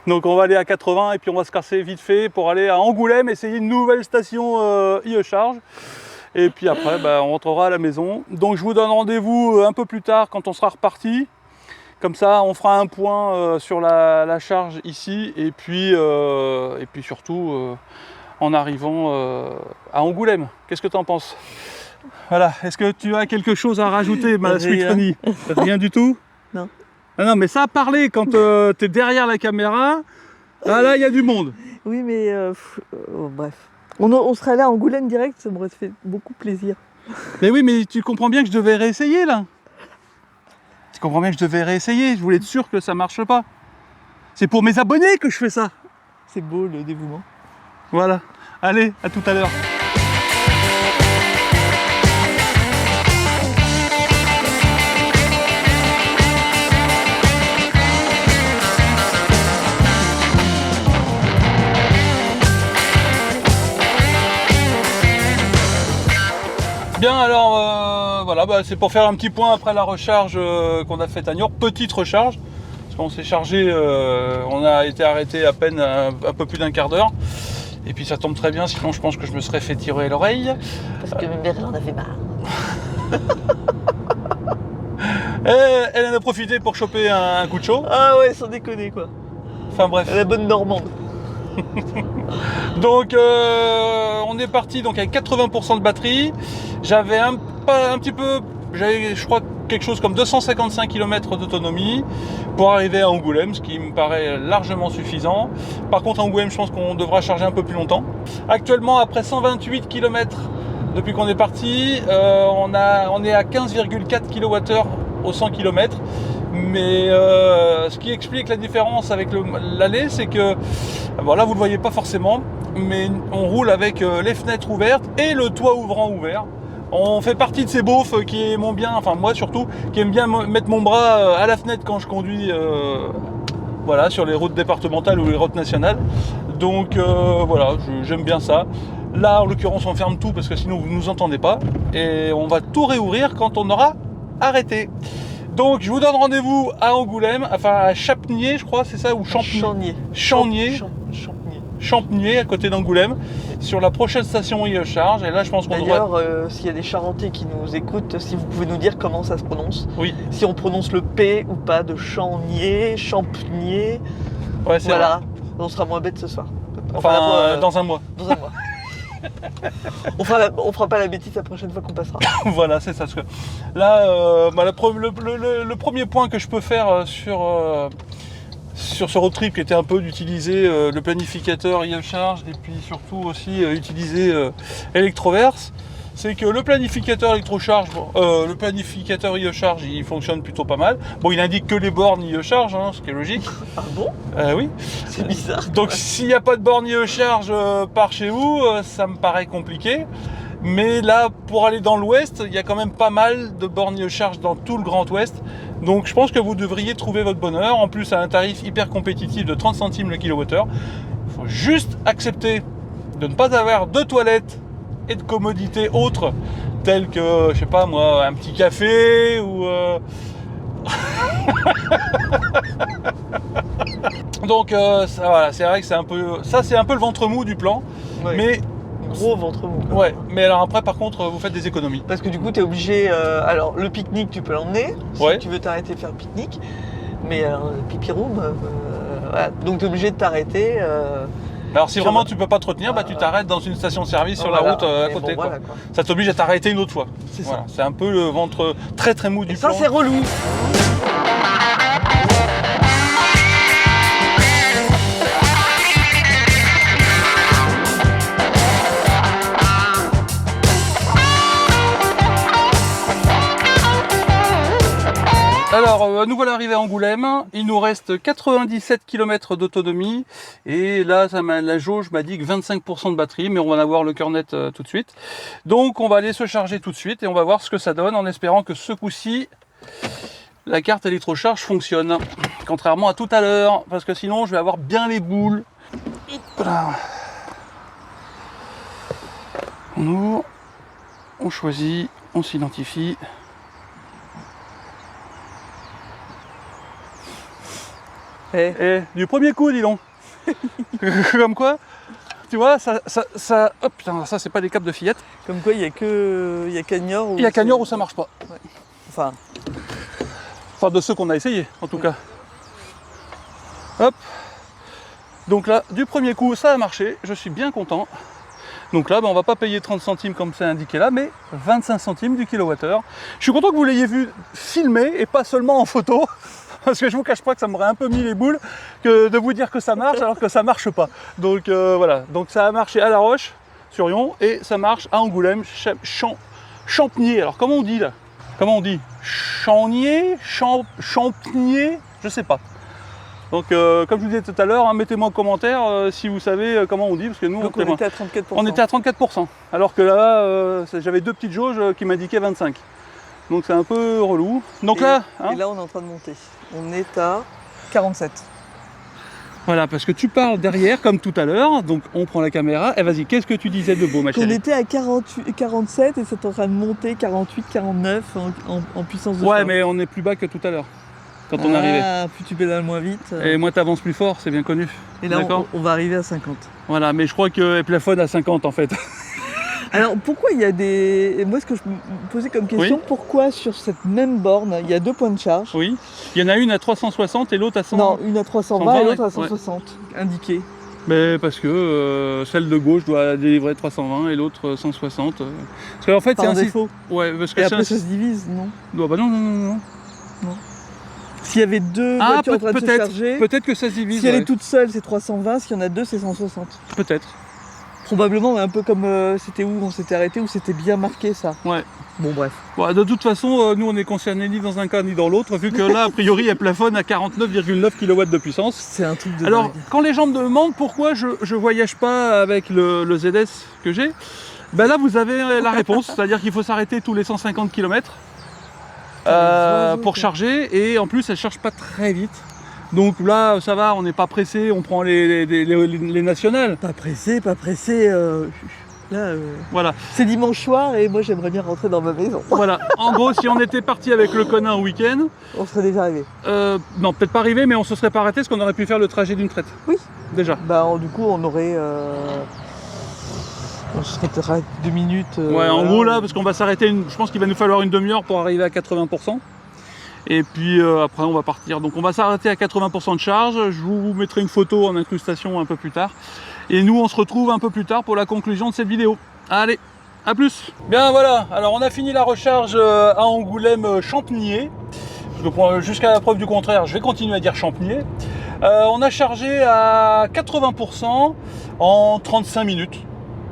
donc on va aller à 80 et puis on va se casser vite fait pour aller à Angoulême, essayer une nouvelle station IE Charge. Et puis après, bah, on rentrera à la maison. Donc je vous donne rendez-vous un peu plus tard quand on sera reparti. Comme ça, on fera un point sur la charge ici et puis surtout en arrivant à Angoulême. Qu'est-ce que tu en penses? Voilà. Est-ce que tu as quelque chose à rajouter, ma Sweet Rien. Fanny? Rien du tout? Non. Ah non, mais ça a parlé quand tu es derrière la caméra. Ah, là, il y a du monde. Oui, mais bref. On serait allé à Angoulême direct, ça m'aurait fait beaucoup plaisir. Mais oui, mais tu comprends bien que je devais réessayer là. Tu comprends bien que je devais réessayer. Je voulais être sûr que ça marche pas. C'est pour mes abonnés que je fais ça. C'est beau le dévouement. Voilà. Allez, à tout à l'heure. Bien, alors voilà, bah, c'est pour faire un petit point après la recharge qu'on a faite à Niort, petite recharge, parce qu'on s'est chargé, on a été arrêté à peine un peu plus d'un quart d'heure, et puis ça tombe très bien, sinon je pense que je me serais fait tirer l'oreille. Parce que Meryl en avait marre. Et elle en a profité pour choper un coup de chaud, Ah ouais, sans déconner quoi. enfin bref. La bonne normande. Donc on est parti donc avec 80% de batterie. J'avais un petit peu, j'avais je crois quelque chose comme 255 km d'autonomie pour arriver à Angoulême, ce qui me paraît largement suffisant. Par contre à Angoulême, je pense qu'on devra charger un peu plus longtemps. Actuellement, après 128 km depuis qu'on est parti, on est à 15,4 kWh au 100 km. Mais ce qui explique la différence avec l'aller, c'est que, bon là vous ne le voyez pas forcément, mais on roule avec les fenêtres ouvertes et le toit ouvrant ouvert. On fait partie de ces beaufs qui aiment bien, enfin moi surtout, qui aiment bien mettre mon bras à la fenêtre quand je conduis voilà, sur les routes départementales ou les routes nationales. Donc voilà, j'aime bien ça. Là en l'occurrence on ferme tout parce que sinon vous ne nous entendez pas. Et on va tout réouvrir quand on aura arrêté. Donc je vous donne rendez-vous à Angoulême, enfin à Chapnier je crois, c'est ça, ou Champnier. Chanier. Chanier. Champnier. Champniers, à côté d'Angoulême, sur la prochaine station e-charge. Et là, je pense qu'on devrait... D'ailleurs, s'il y a des Charentais qui nous écoutent, si vous pouvez nous dire comment ça se prononce. Oui, Si on prononce le P ou pas de Champnier, Champnier. ouais, c'est Voilà, on sera moins bête ce soir. Enfin, dans un mois. dans un mois. on fera pas la bêtise la prochaine fois qu'on passera. Voilà, c'est ça. Parce que là, le premier point que je peux faire sur ce road trip qui était un peu d'utiliser le planificateur e-charge et puis surtout aussi utiliser Electroverse, c'est que le planificateur le planificateur e-charge, il fonctionne plutôt pas mal. Bon, il indique que les bornes e-charge, ce qui est logique. Ah bon? Oui. C'est bizarre. Donc s'il n'y a pas de borne e-charge par chez vous, ça me paraît compliqué. Mais là, pour aller dans l'ouest, il y a quand même pas mal de bornes e-charge dans tout le Grand Ouest. Donc je pense que vous devriez trouver votre bonheur. En plus, à un tarif hyper compétitif de 30 centimes le kilowattheure. Il faut juste accepter de ne pas avoir de toilettes et de commodités autres, telles que, je sais pas moi, un petit café ou... Donc ça, voilà, c'est vrai que c'est un peu le ventre mou du plan. Ouais. Mais Gros ventre mou. quoi. ouais, mais alors après par contre vous faites des économies. Parce que du coup, tu es obligé. Alors, le pique-nique, tu peux l'emmener Ouais. si tu veux t'arrêter faire pique-nique. Mais alors, le pipi room, voilà. Donc, tu es obligé de t'arrêter. Alors si Sur- vraiment tu peux pas te retenir, tu t'arrêtes dans une station-service sur la voilà. route à Mais côté. bon, Quoi. voilà, quoi. Ça t'oblige à t'arrêter une autre fois. C'est Voilà. ça. C'est un peu le ventre très très mou du Et ça, plan. c'est relou. Alors, nous voilà arrivés à Angoulême. Il nous reste 97 km d'autonomie. Et là, la jauge m'a dit que 25% de batterie. Mais on va en avoir le cœur net tout de suite. Donc, on va aller se charger tout de suite. Et on va voir ce que ça donne en espérant que ce coup-ci, la carte électrocharge fonctionne. Contrairement à tout à l'heure. Parce que sinon, je vais avoir bien les boules. Voilà. On ouvre. On choisit. On s'identifie. Eh, Du premier coup, dis donc. Comme quoi, tu vois, oh putain, ça c'est pas des câbles de fillette. comme quoi, il y a Cagnor. Il y a Cagnor où ça marche pas. Enfin, Enfin, de ceux qu'on a essayé, en tout cas. Hop. Donc là, du premier coup, ça a marché. Je suis bien content. Donc là, on va pas payer 30 centimes comme c'est indiqué là, mais 25 centimes du kilowattheure. Je suis content que vous l'ayez vu filmé et pas seulement en photo. Parce que je vous cache pas que ça m'aurait un peu mis les boules que de vous dire que ça marche alors que ça marche pas. Donc voilà, donc ça a marché à La Roche, sur Yon, et ça marche à Angoulême, Champniers. Alors comment on dit là? Comment on dit? Champniers? Champniers? Je sais pas. Donc comme je vous disais tout à l'heure, mettez-moi en commentaire si vous savez comment on dit, parce que nous donc on était à 34%. on était à 34%. Alors que là, j'avais deux petites jauges qui m'indiquaient 25. Donc c'est un peu relou. Donc Et- là, Et là, on est en train de monter. On est à 47. voilà, parce que tu parles derrière comme tout à l'heure, donc on prend la caméra. Et vas-y, qu'est-ce que tu disais de beau, ma On chérie? était à 47 et c'est en train de monter 48, 49 en puissance de Ouais, charge. mais on est plus bas que tout à l'heure, quand on est arrivé. Plus tu pédales moins vite. Et moi, t'avances plus fort, c'est bien connu. Et là, D'accord. on va arriver à 50. Voilà, mais je crois qu'elle plafonne à 50 en fait. Alors pourquoi il y a des... et moi ce que je me posais comme question, Oui. pourquoi sur cette même borne il y a deux points de charge? Oui. Il y en a une à 360 et l'autre à 100. Non, une à 320 et 120, l'autre à ouais. 160, indiqué. Mais parce que celle de gauche doit délivrer 320 et l'autre 160. Parce qu'en fait, c'est Par un défaut. Ouais, parce que Et c'est après ça se divise, non? Bah non, non, non, non. S'il y avait deux Ah, voitures en train de se peut-être. charger, Peut-être que ça se divise. si elle ouais. est toute seule c'est 320, s'il y en a deux c'est 160. Peut-être. Probablement un peu comme c'était où on s'était arrêté, où c'était bien marqué ça. Ouais. Bon bref. Bon, de toute façon, nous on est concernés ni dans un cas ni dans l'autre, vu que là, a priori, elle plafonne à 49,9 kW de puissance. C'est un truc de Alors, dingue. quand les gens me demandent pourquoi je voyage pas avec le ZS que j'ai, ben là vous avez la réponse, c'est-à-dire qu'il faut s'arrêter tous les 150 km les oiseaux, pour quoi. charger, et en plus elle charge pas très vite. Donc là, ça va, on n'est pas pressé, on prend les nationales. Pas pressé, pas pressé. Là, Voilà. c'est dimanche soir et moi j'aimerais bien rentrer dans ma maison. Voilà. En gros, si on était parti avec le Conin au week-end, On serait déjà arrivé. non, peut-être pas arrivé, mais on se serait pas arrêté parce qu'on aurait pu faire le trajet d'une traite. Oui. déjà. Bah, du coup, on aurait. On serait à 2 minutes. Ouais, en gros là, parce qu'on va s'arrêter, je pense qu'il va nous falloir une demi-heure pour arriver à 80%. Et puis après on va partir. Donc on va s'arrêter à 80% de charge. Je vous mettrai une photo en incrustation un peu plus tard. Et nous on se retrouve un peu plus tard pour la conclusion de cette vidéo. Allez, à plus. Bien voilà, alors on a fini la recharge à Angoulême Champniers. Jusqu'à la preuve du contraire, je vais continuer à dire Champniers. On a chargé à 80% en 35 minutes.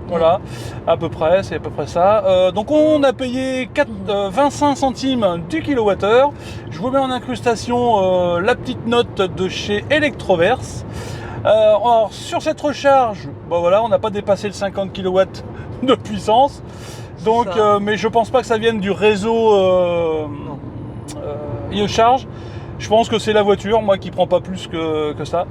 Voilà, à peu près, c'est à peu près ça. Donc on a payé 25 centimes du kilowattheure. Je vous mets en incrustation la petite note de chez Electroverse. Alors sur cette recharge, bah voilà, on n'a pas dépassé le 50 kW de puissance. Donc, mais je pense pas que ça vienne du réseau e-charge. Je pense que c'est la voiture, moi, qui prend pas plus que ça.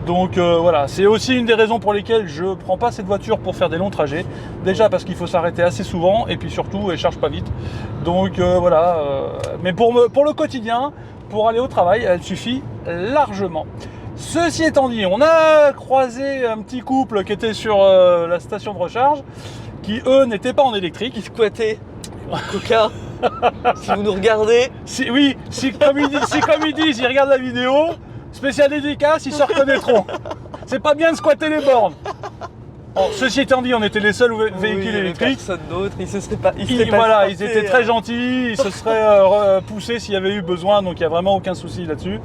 Donc voilà, c'est aussi une des raisons pour lesquelles je ne prends pas cette voiture pour faire des longs trajets. Déjà parce qu'il faut s'arrêter assez souvent et puis surtout elle ne charge pas vite. Donc voilà, mais pour le quotidien, pour aller au travail, elle suffit largement. Ceci étant dit, on a croisé un petit couple qui était sur la station de recharge, qui eux n'étaient pas en électrique. Qui squattaient. Coca. Si vous nous regardez. Comme ils disent, ils regardent la vidéo. Spécial dédicace, ils se reconnaîtront. C'est pas bien de squatter les bornes. Bon, ceci étant dit, on était les seuls véhicules électriques. Personne d'autre, ils se seraient pas. Ils étaient très gentils, ils se seraient poussés s'il y avait eu besoin, donc il n'y a vraiment aucun souci là-dessus.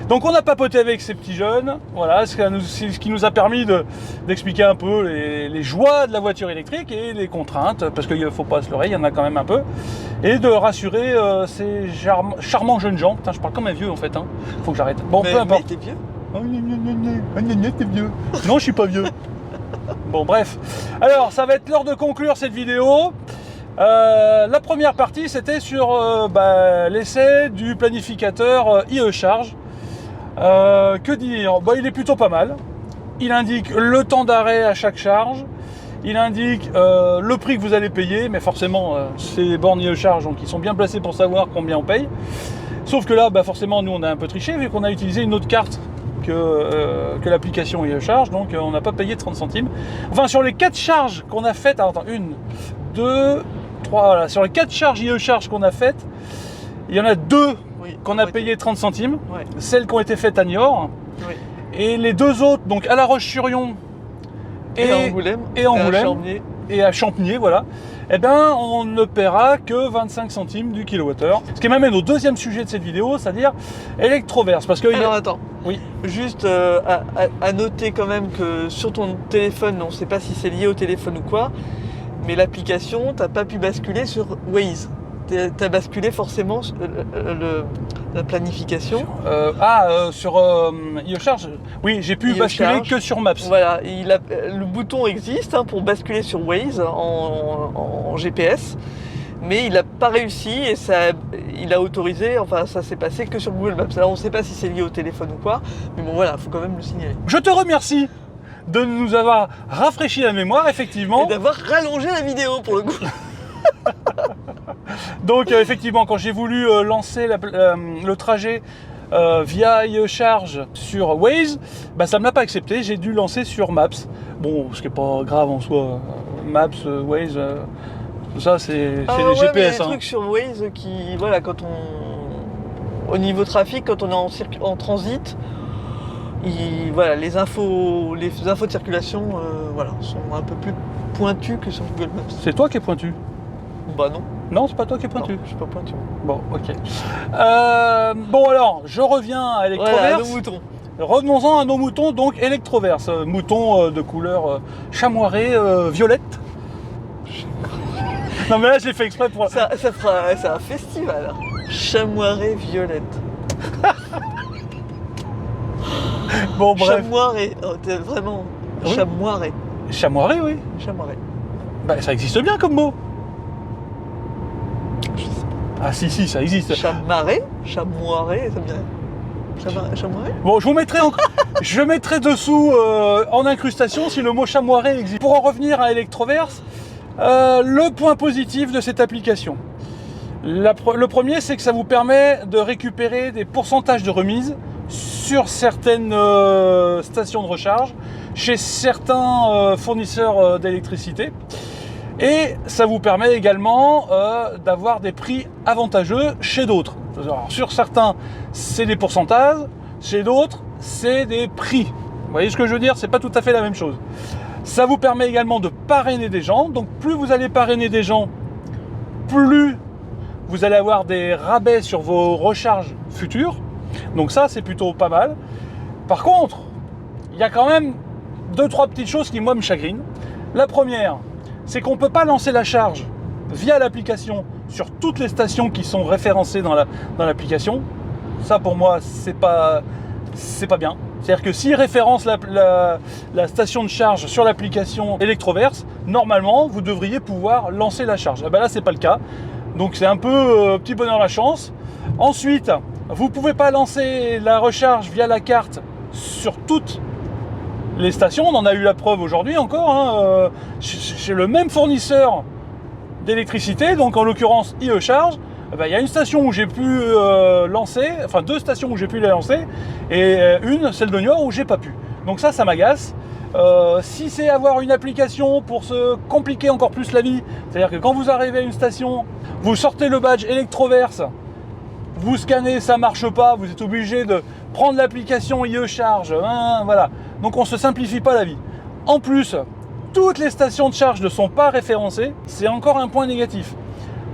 Donc on a papoté avec ces petits jeunes, voilà, ce qui nous a permis d'expliquer un peu les joies de la voiture électrique et les contraintes, parce qu'il ne faut pas se leurrer, il y en a quand même un peu, et de rassurer ces charmants jeunes gens. Putain, je parle comme un vieux en fait, hein. Faut que j'arrête. Bon, peu importe. Mais t'es vieux ? T'es vieux. Non, je suis pas vieux. Bon bref, alors ça va être l'heure de conclure cette vidéo. La première partie c'était sur l'essai du planificateur e-charge. Que dire, il est plutôt pas mal. Il indique le temps d'arrêt à chaque charge. Il indique le prix que vous allez payer, mais forcément c'est les bornes e-charge, donc ils sont bien placés pour savoir combien on paye. Sauf que là forcément nous on a un peu triché vu qu'on a utilisé une autre carte que l'application e-charge, donc on n'a pas payé 30 centimes. Enfin, sur les 4 charges qu'on a faites, alors attends, 1, 2, 3, voilà, sur les 4 charges e-charge qu'on a faites, il y en a 2 qu'on a payé 30 centimes, celles qui ont été faites à Niort, et les 2 autres, donc à La Roche-sur-Yon et à Angoulême, et à Champniers, voilà, eh bien on ne paiera que 25 centimes du kilowattheure. Ce qui m'amène au deuxième sujet de cette vidéo, c'est-à-dire Electroverse. Parce que alors attends, oui. Juste à noter quand même que sur ton téléphone, on ne sait pas si c'est lié au téléphone ou quoi, mais l'application, t'as pas pu basculer sur Waze. T'as basculé forcément la planification. Sur e-charge, oui, j'ai pu basculer que sur Maps. Voilà, le bouton existe pour basculer sur Waze en GPS, mais il n'a pas réussi et il a autorisé, enfin ça s'est passé que sur Google Maps. Alors on ne sait pas si c'est lié au téléphone ou quoi, mais bon voilà, il faut quand même le signaler. Je te remercie de nous avoir rafraîchi la mémoire, effectivement. Et d'avoir rallongé la vidéo pour le coup. Donc effectivement, quand j'ai voulu lancer le trajet via e-charge sur Waze, ça ne me l'a pas accepté, j'ai dû lancer sur Maps. Bon, ce qui n'est pas grave en soi, Maps, Waze, tout ça c'est les GPS. Mais il y a des trucs sur Waze qui, voilà, quand au niveau trafic, quand on est en transit, les infos de circulation sont un peu plus pointues que sur Google Maps. C'est toi qui es pointu? Bah non. Non, c'est pas toi qui es pointu. Non, je suis pas pointu. Bon, ok. Bon alors, je reviens à Electroverse. Voilà, nos moutons. Revenons-en à nos moutons, donc Electroverse. Mouton de couleur chamoirée violette. Non mais là, je l'ai fait exprès pour... C'est un festival. Chamoirée violette. Bon, bref. Chamoirée. Oh, t'es vraiment... Oui. Chamoirée. Chamoirée, oui. Chamoirée. Ça existe bien comme mot. Ah si, ça existe. Chamoirée, ça me dirait. Chamoirée. Bon, je mettrai dessous en incrustation si le mot chamoirée existe. Pour en revenir à Electroverse, le point positif de cette application. Le premier, c'est que ça vous permet de récupérer des pourcentages de remise sur certaines stations de recharge, chez certains fournisseurs d'électricité. Et ça vous permet également d'avoir des prix avantageux chez d'autres. Alors, sur certains, c'est des pourcentages, chez d'autres, c'est des prix. Vous voyez ce que je veux dire? C'est pas tout à fait la même chose. Ça vous permet également de parrainer des gens. Donc plus vous allez parrainer des gens, plus vous allez avoir des rabais sur vos recharges futures. Donc ça, c'est plutôt pas mal. Par contre, il y a quand même 2-3 petites choses qui, moi, me chagrinent. La première, c'est qu'on ne peut pas lancer la charge via l'application sur toutes les stations qui sont référencées dans l'application. Ça, pour moi, c'est pas bien. C'est-à-dire que s'ils référencent la station de charge sur l'application Electroverse, normalement, vous devriez pouvoir lancer la charge. Et ben là, c'est pas le cas. Donc, c'est un peu petit bonheur la chance. Ensuite, vous ne pouvez pas lancer la recharge via la carte sur toutes les stations. On en a eu la preuve aujourd'hui encore, chez le même fournisseur d'électricité, donc en l'occurrence IE Charge. Il y a une station où j'ai pu lancer, enfin 2 stations où j'ai pu les lancer, et une, celle de Niort, où j'ai pas pu. Donc ça m'agace. Si c'est avoir une application pour se compliquer encore plus la vie, c'est-à-dire que quand vous arrivez à une station, vous sortez le badge Electroverse, vous scannez, ça marche pas, vous êtes obligé de prendre l'application IE Charge, voilà. Donc on se simplifie pas la vie. En plus, toutes les stations de charge ne sont pas référencées, c'est encore un point négatif.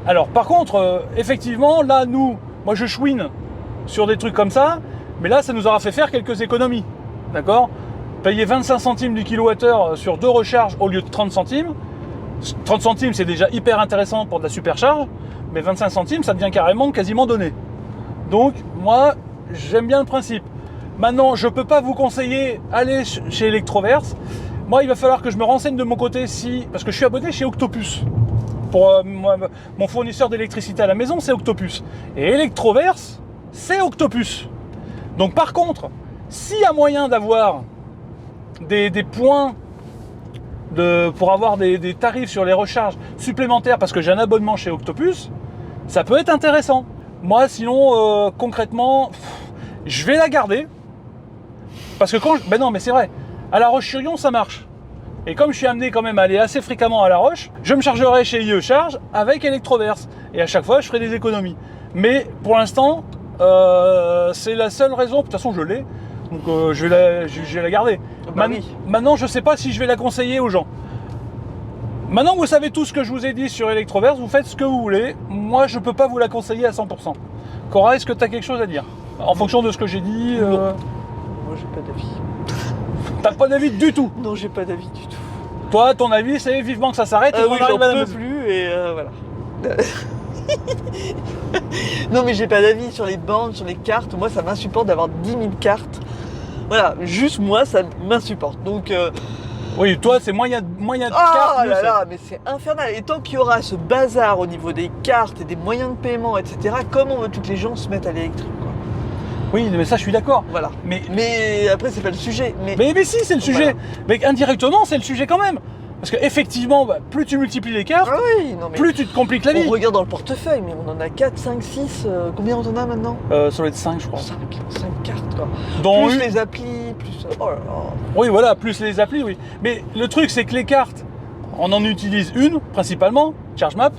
Alors par contre, effectivement, là moi je chouine sur des trucs comme ça, mais là ça nous aura fait faire quelques économies, d'accord? Payer 25 centimes du kilowattheure sur 2 recharges au lieu de 30 centimes. 30 centimes c'est déjà hyper intéressant pour de la supercharge, mais 25 centimes ça devient carrément quasiment donné. Donc moi j'aime bien le principe. Maintenant je peux pas vous conseiller aller chez Electroverse. Moi il va falloir que je me renseigne de mon côté parce que je suis abonné chez Octopus. Pour mon fournisseur d'électricité à la maison, c'est Octopus. Et Electroverse, c'est Octopus. Donc par contre, s'il y a moyen d'avoir des points pour avoir des tarifs sur les recharges supplémentaires parce que j'ai un abonnement chez Octopus, ça peut être intéressant. Moi, sinon, concrètement, je vais la garder. Parce que non, mais c'est vrai, à La Roche-sur-Yon, ça marche. Et comme je suis amené quand même à aller assez fréquemment à La Roche, je me chargerai chez IE Charge avec Electroverse. Et à chaque fois, je ferai des économies. Mais pour l'instant, c'est la seule raison. De toute façon, je l'ai. Donc je vais la garder. Oui. Maintenant, je ne sais pas si je vais la conseiller aux gens. Maintenant, vous savez tout ce que je vous ai dit sur Electroverse. Vous faites ce que vous voulez. Moi, je ne peux pas vous la conseiller à 100%. Cora, est-ce que tu as quelque chose à dire? En fonction de ce que j'ai dit Moi, j'ai pas d'avis. T'as pas d'avis du tout? Non, j'ai pas d'avis du tout. Toi, ton avis, c'est vivement que ça s'arrête et qu'on Oui, arrive j'en à la peux maison. plus et voilà. Non, mais j'ai pas d'avis sur les bandes, sur les cartes. Moi, ça m'insupporte d'avoir 10 000 cartes. Voilà, juste moi, ça m'insupporte. Donc, Oui, toi, c'est moyen de oh carte. là là, mais c'est infernal. Et tant qu'il y aura ce bazar au niveau des cartes et des moyens de paiement, etc., comment veut-tu que les gens se mettent à l'électrique, quoi? Oui, mais ça, je suis d'accord. Voilà. Mais après, c'est pas le sujet. Mais si, c'est le sujet. Voilà. Mais indirectement, c'est le sujet quand même. Parce qu'effectivement, plus tu multiplies les cartes, ah oui, non, mais plus tu te compliques la vie. on regarde dans le portefeuille, mais on en a 4, 5, 6. Combien on en a maintenant? Ça doit être 5, je crois. 5 cartes, quoi. Dont Plus une- les applis, plus. Oh là là. Oui, voilà, plus les applis, oui. Mais le truc, c'est que les cartes, on en utilise une, principalement, ChargeMap,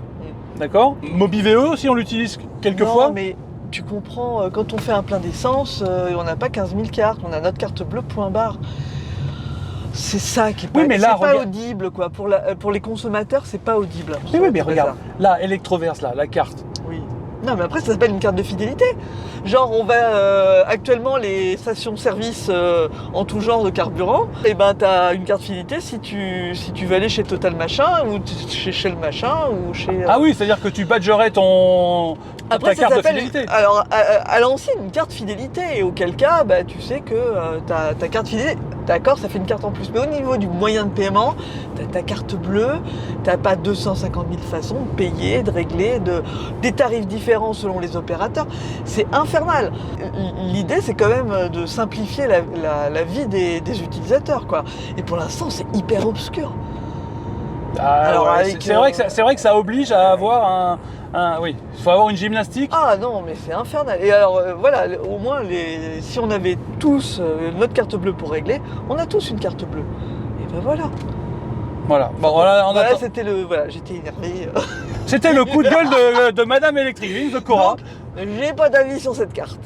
d'accord? MobiVE aussi, on l'utilise quelques Non, fois. mais tu comprends, quand on fait un plein d'essence, on n'a pas 15 000 cartes, on a notre carte bleue, point barre. C'est ça qui est pas, Oui, mais là, c'est pas regarde- audible, quoi. Pour les consommateurs, c'est pas audible. Oui, mais C'est regarde, bizarre. là, Electroverse, là, la carte. Oui. Non, mais après, ça s'appelle une carte de fidélité. Genre, on va actuellement les stations-service en tout genre de carburant. Et ben, t'as une carte fidélité si tu veux aller chez Total machin ou chez Shell machin ou chez. Ah oui, c'est-à-dire que tu badgerais Après, ta ça carte de s'appelle, fidélité. alors, à l'ancienne, une carte fidélité. Et auquel cas, bah, tu sais que ta carte fidélité, d'accord, ça fait une carte en plus. Mais au niveau du moyen de paiement, t'as ta carte bleue, t'as pas 250 000 façons de payer, de régler, des tarifs différents selon les opérateurs. C'est infernal. L'idée, c'est quand même de simplifier la vie des utilisateurs, quoi. Et pour l'instant, c'est hyper obscur. Ah, Alors, ouais, avec, c'est vrai que ça oblige à avoir Oui, il faut avoir une gymnastique. Ah non, mais c'est infernal. Et alors voilà, au moins si on avait tous notre carte bleue pour régler, on a tous une carte bleue. Et ben voilà. Voilà. Bon, voilà, Voilà, c'était voilà, j'étais énervé. C'était le coup de gueule de Madame Electric de Cora. Donc, j'ai pas d'avis sur cette carte.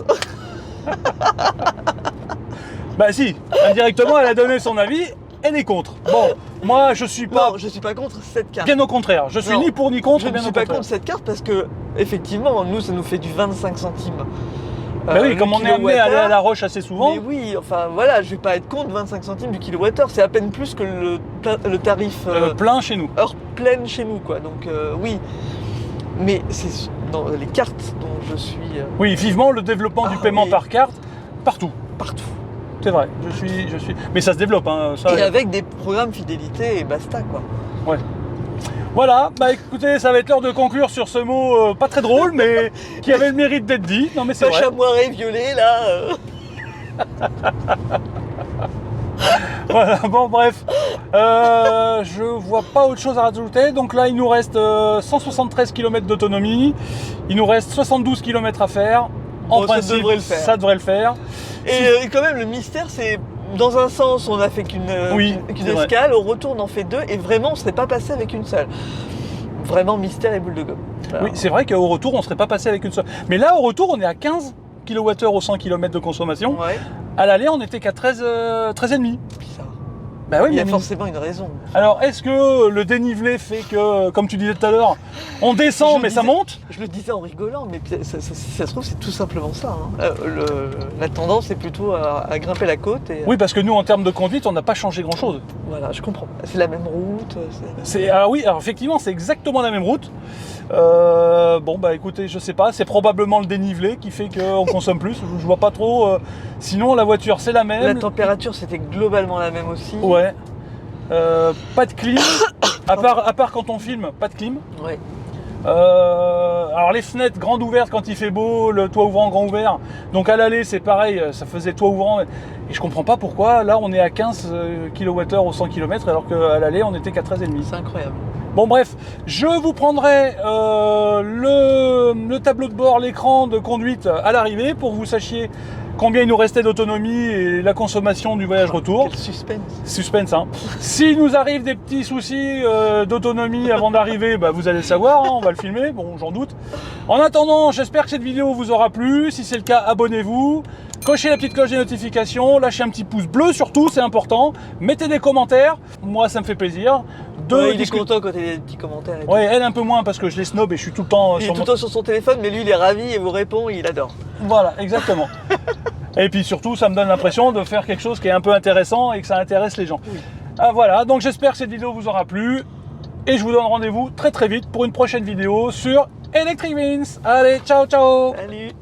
Bah si, indirectement, elle a donné son avis, elle est contre. Bon, moi je suis pas... Non, je suis pas contre cette carte. Bien au contraire, je suis Non, ni pour ni contre, Je ne bien suis au pas contraire. contre cette carte parce que, effectivement, nous, ça nous fait du 25 centimes. Bah oui, comme on est amené à aller à la Roche assez souvent. Mais oui, enfin voilà, je vais pas être contre 25 centimes du kilowattheure, c'est à peine plus que le tarif plein chez nous. heure pleine chez nous, quoi. Donc oui, mais c'est dans les cartes dont je suis Oui, vivement le développement du paiement oui. par carte, partout. partout. C'est vrai, je suis... Mais ça se développe, hein, ça. Et avec des programmes fidélité et basta, quoi. Ouais. Voilà, bah écoutez, ça va être l'heure de conclure sur ce mot pas très drôle, mais qui avait le mérite d'être dit. Non mais c'est Pas vrai. chamoiré, violet, là. Voilà, bon bref, je vois pas autre chose à rajouter. Donc là, il nous reste 173 km d'autonomie, il nous reste 72 km à faire. En Bon, ça principe, devrait le faire. ça devrait le faire. Et quand même, le mystère, c'est dans un sens, on n'a fait qu'une c'est vrai. escale, au retour, on en fait deux, et vraiment, on ne serait pas passé avec une seule. Vraiment, mystère et boule de gomme. Alors, Oui, c'est vrai qu'au retour, on serait pas passé avec une seule. Mais là, au retour, on est à 15 kWh au 100 km de consommation. ouais, À l'aller, on n'était qu'à 13,5. bizarre. Bah oui, Il y a mais forcément une raison. alors, est-ce que le dénivelé fait que, comme tu disais tout à l'heure, on descend Je mais ça disais- monte? Je le disais en rigolant, mais ça se trouve, c'est tout simplement ça. Hein. La tendance est plutôt à grimper la côte. Et, Oui, parce que nous, en termes de conduite, on n'a pas changé grand-chose. voilà, je comprends. C'est la même route. Oui, alors effectivement, c'est exactement la même route. Bon, bah écoutez, je sais pas, c'est probablement le dénivelé qui fait qu'on consomme plus. Je vois pas trop. Sinon, la voiture, c'est la même. La température, c'était globalement la même aussi. Ouais. Pas de clim. À part quand on filme, pas de clim. Ouais. Alors les fenêtres grandes ouvertes quand il fait beau, le toit ouvrant grand ouvert. Donc à l'aller c'est pareil, ça faisait toit ouvrant. Et je comprends pas pourquoi là on est à 15 kWh au 100 km alors qu'à l'aller on était qu'à 13,5. C'est incroyable. Bon bref, je vous prendrai le tableau de bord, l'écran de conduite à l'arrivée pour que vous sachiez combien il nous restait d'autonomie et la consommation du voyage retour. Quel suspense. Suspense, hein. S'il nous arrive des petits soucis d'autonomie avant d'arriver, bah, vous allez le savoir, hein, on va le filmer, bon j'en doute. En attendant, j'espère que cette vidéo vous aura plu. Si c'est le cas, abonnez-vous, cochez la petite cloche des notifications, lâchez un petit pouce bleu surtout, c'est important. Mettez des commentaires, moi ça me fait plaisir. Ouais, il est content quand il y a des petits commentaires. Et tout. Ouais, elle un peu moins parce que je les snob et je suis tout le temps Il est sur tout le temps sur son téléphone, mais lui il est ravi et vous répond, il adore. Voilà, exactement. Et puis surtout, ça me donne l'impression de faire quelque chose qui est un peu intéressant et que ça intéresse les gens. Oui. Ah, voilà, donc j'espère que cette vidéo vous aura plu. Et je vous donne rendez-vous très très vite pour une prochaine vidéo sur Electric Beans. Allez, ciao ciao. Salut.